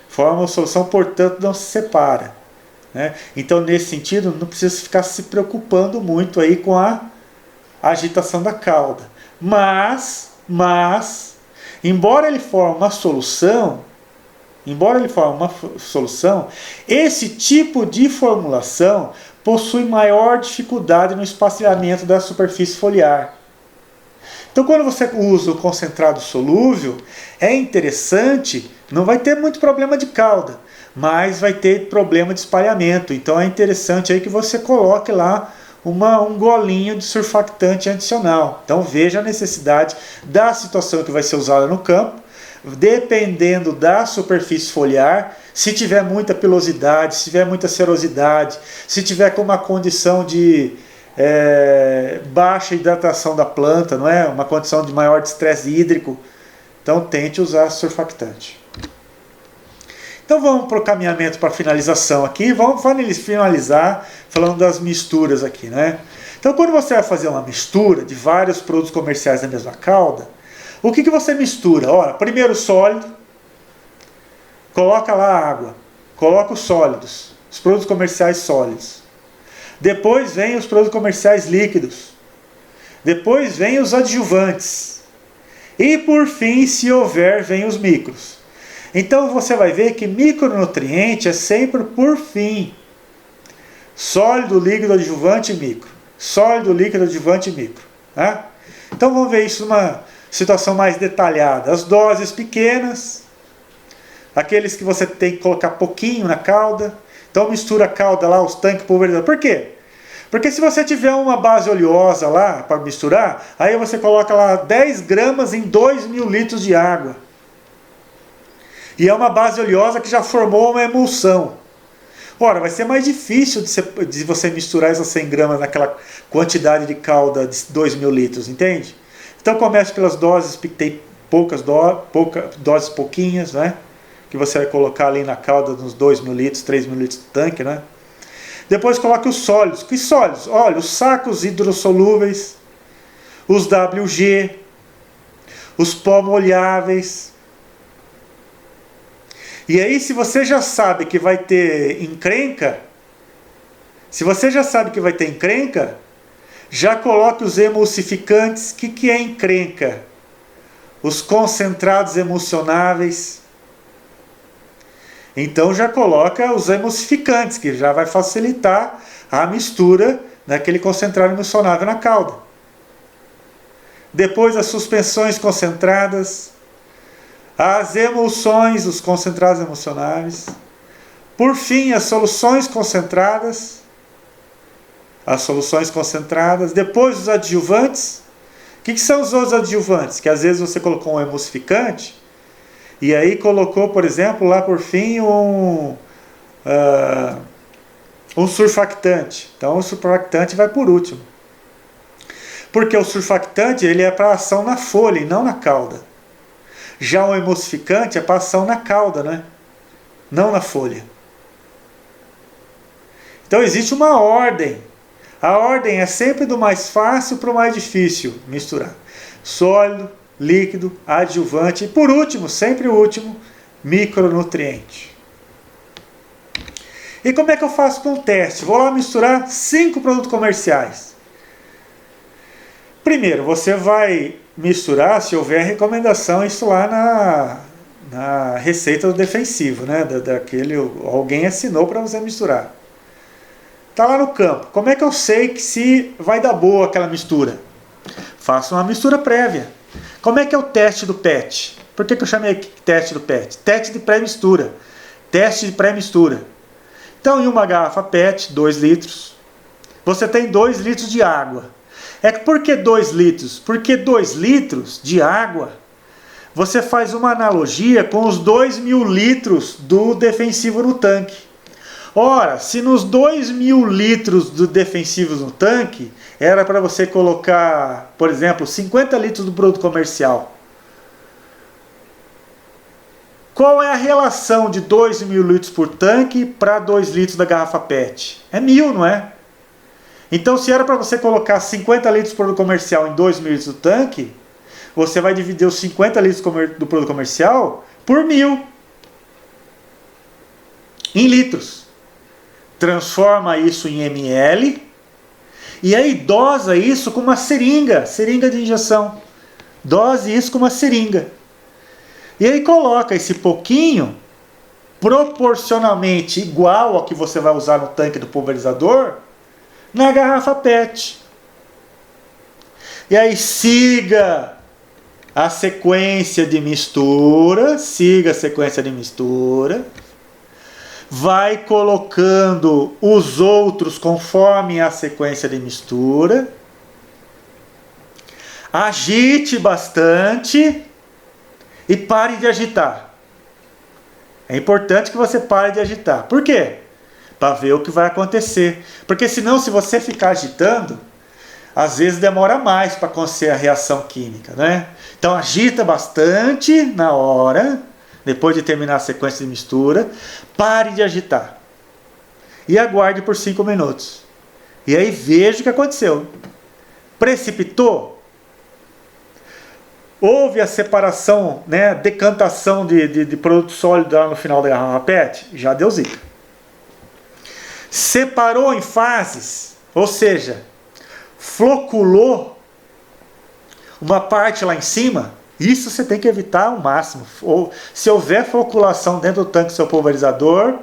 Forma a solução, portanto, não se separa. Né? Então, nesse sentido, não precisa ficar se preocupando muito aí com a agitação da cauda. Mas, embora ele forme uma solução, esse tipo de formulação possui maior dificuldade no espaciamento da superfície foliar. Então, quando você usa o concentrado solúvel, é interessante, não vai ter muito problema de cauda, mas vai ter problema de espalhamento. Então, é interessante aí que você coloque lá um golinho de surfactante adicional. Então, veja a necessidade da situação que vai ser usada no campo, dependendo da superfície foliar, se tiver muita pilosidade, se tiver muita serosidade, se tiver com uma condição de baixa hidratação da planta, não é? Uma condição de maior estresse hídrico, então tente usar surfactante. Então vamos para o caminhamento para a finalização aqui. Vamos finalizar falando das misturas aqui, né? Então quando você vai fazer uma mistura de vários produtos comerciais da mesma cauda, o que você mistura? Ora, primeiro o sólido, coloca lá a água, coloca os sólidos, os produtos comerciais sólidos. Depois vem os produtos comerciais líquidos. Depois vem os adjuvantes. E por fim, se houver, vem os micros. Então você vai ver que micronutriente é sempre por fim. Sólido, líquido, adjuvante e micro. Sólido, líquido, adjuvante e micro. Tá? Então vamos ver isso numa situação mais detalhada. As doses pequenas, aqueles que você tem que colocar pouquinho na cauda. Então mistura a cauda lá, os tanques pulverizadores. Por quê? Porque se você tiver uma base oleosa lá para misturar, aí você coloca lá 10 gramas em 2.000 litros de água. E é uma base oleosa que já formou uma emulsão. Ora, vai ser mais difícil de você misturar essas 100 gramas naquela quantidade de calda de 2.000 litros, entende? Então comece pelas doses, tem doses pouquinhas, né? Que você vai colocar ali na calda nos 2.000 litros, 3.000 litros de tanque, né? Depois coloque os sólidos. Que sólidos? Olha, os sacos hidrossolúveis, os WG, os pó molháveis. E aí, se você já sabe que vai ter encrenca, já coloque os emulsificantes. O que é encrenca? Os concentrados emulsionáveis. Então já coloca os emulsificantes, que já vai facilitar a mistura daquele concentrado emulsionável na calda. Depois as suspensões concentradas, as emulsões, os concentrados emulsionáveis. Por fim, as soluções concentradas. as soluções concentradas. Depois os adjuvantes. O que são os outros adjuvantes? Que às vezes você colocou um emulsificante e aí colocou, por exemplo, lá por fim um surfactante. Então o surfactante vai por último. Porque o surfactante ele é para ação na folha e não na cauda. Já o emulsificante é para ação na cauda, né? Não na folha. Então existe uma ordem. A ordem é sempre do mais fácil para o mais difícil misturar. Sólido, líquido, adjuvante e por último, sempre o último, micronutriente. E como é que eu faço com o teste? Vou lá misturar 5 produtos comerciais. Primeiro, você vai misturar se houver recomendação, isso lá na receita do defensivo, né? Alguém assinou para você misturar. Está lá no campo. Como é que eu sei que se vai dar boa aquela mistura? Faça uma mistura prévia. Como é que é o teste do PET? Por que eu chamei aqui teste do PET? Teste de pré-mistura. Teste de pré-mistura. Então, em uma garrafa PET, 2 litros, você tem 2 litros de água. Por que 2 litros? Porque 2 litros de água, você faz uma analogia com os 2.000 litros do defensivo no tanque. Ora, se nos 2.000 litros do defensivos no tanque, era para você colocar, por exemplo, 50 litros do produto comercial. Qual é a relação de 2.000 litros por tanque para 2 litros da garrafa PET? É 1.000, não é? Então, se era para você colocar 50 litros do produto comercial em 2.000 litros do tanque, você vai dividir os 50 litros do produto comercial por 1.000 em litros. Transforma isso em ml e aí dosa isso com uma seringa de injeção. Dose isso com uma seringa. E aí coloca esse pouquinho proporcionalmente igual ao que você vai usar no tanque do pulverizador na garrafa PET. E aí siga a sequência de mistura, vai colocando os outros conforme a sequência de mistura, agite bastante e pare de agitar. É importante que você pare de agitar. Por quê? Para ver o que vai acontecer. Porque senão, se você ficar agitando, às vezes demora mais para acontecer a reação química, né? Então agita bastante na hora, depois de terminar a sequência de mistura, pare de agitar. E aguarde por 5 minutos. E aí veja o que aconteceu. Precipitou? Houve a separação, né, decantação de produto sólido lá no final da garrafa PET? Já deu zica. Separou em fases, ou seja, floculou uma parte lá em cima, isso você tem que evitar ao máximo. Ou se houver floculação dentro do tanque do seu pulverizador,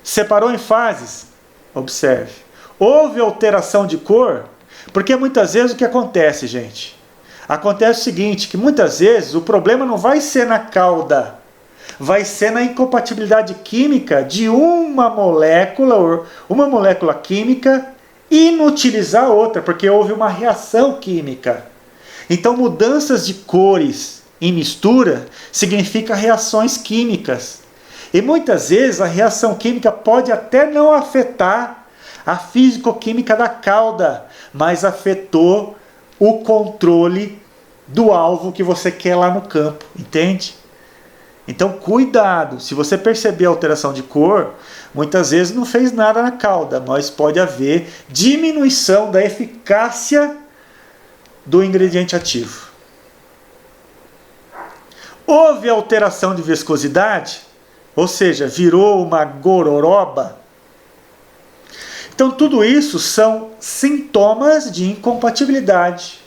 separou em fases, observe. Houve alteração de cor, porque muitas vezes o que acontece, gente? Acontece o seguinte, que muitas vezes o problema não vai ser na cauda, vai ser na incompatibilidade química de uma molécula química inutilizar a outra, porque houve uma reação química. Então, mudanças de cores em mistura significa reações químicas. E muitas vezes a reação química pode até não afetar a físico-química da cauda, mas afetou o controle do alvo que você quer lá no campo, entende? Então, cuidado, se você perceber a alteração de cor, muitas vezes não fez nada na cauda, mas pode haver diminuição da eficácia do ingrediente ativo. Houve alteração de viscosidade, ou seja, virou uma gororoba. Então, tudo isso são sintomas de incompatibilidade.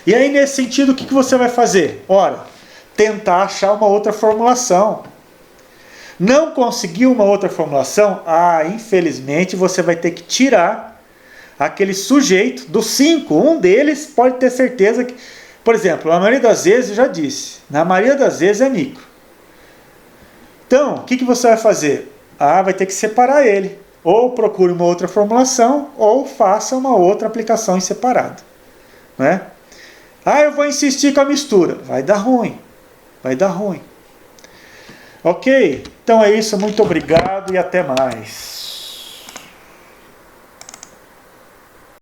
E aí, nesse sentido, o que você vai fazer? Ora, tentar achar uma outra formulação. Não conseguiu uma outra formulação? Infelizmente você vai ter que tirar aquele sujeito dos 5. Um deles pode ter certeza que, por exemplo, na maioria das vezes, eu já disse, na maioria das vezes é micro. Então, o que você vai fazer? Vai ter que separar ele. Ou procure uma outra formulação, ou faça uma outra aplicação em separado. Né? Ah, eu vou insistir com a mistura. Vai dar ruim. Vai dar ruim. Ok? Então é isso. Muito obrigado e até mais.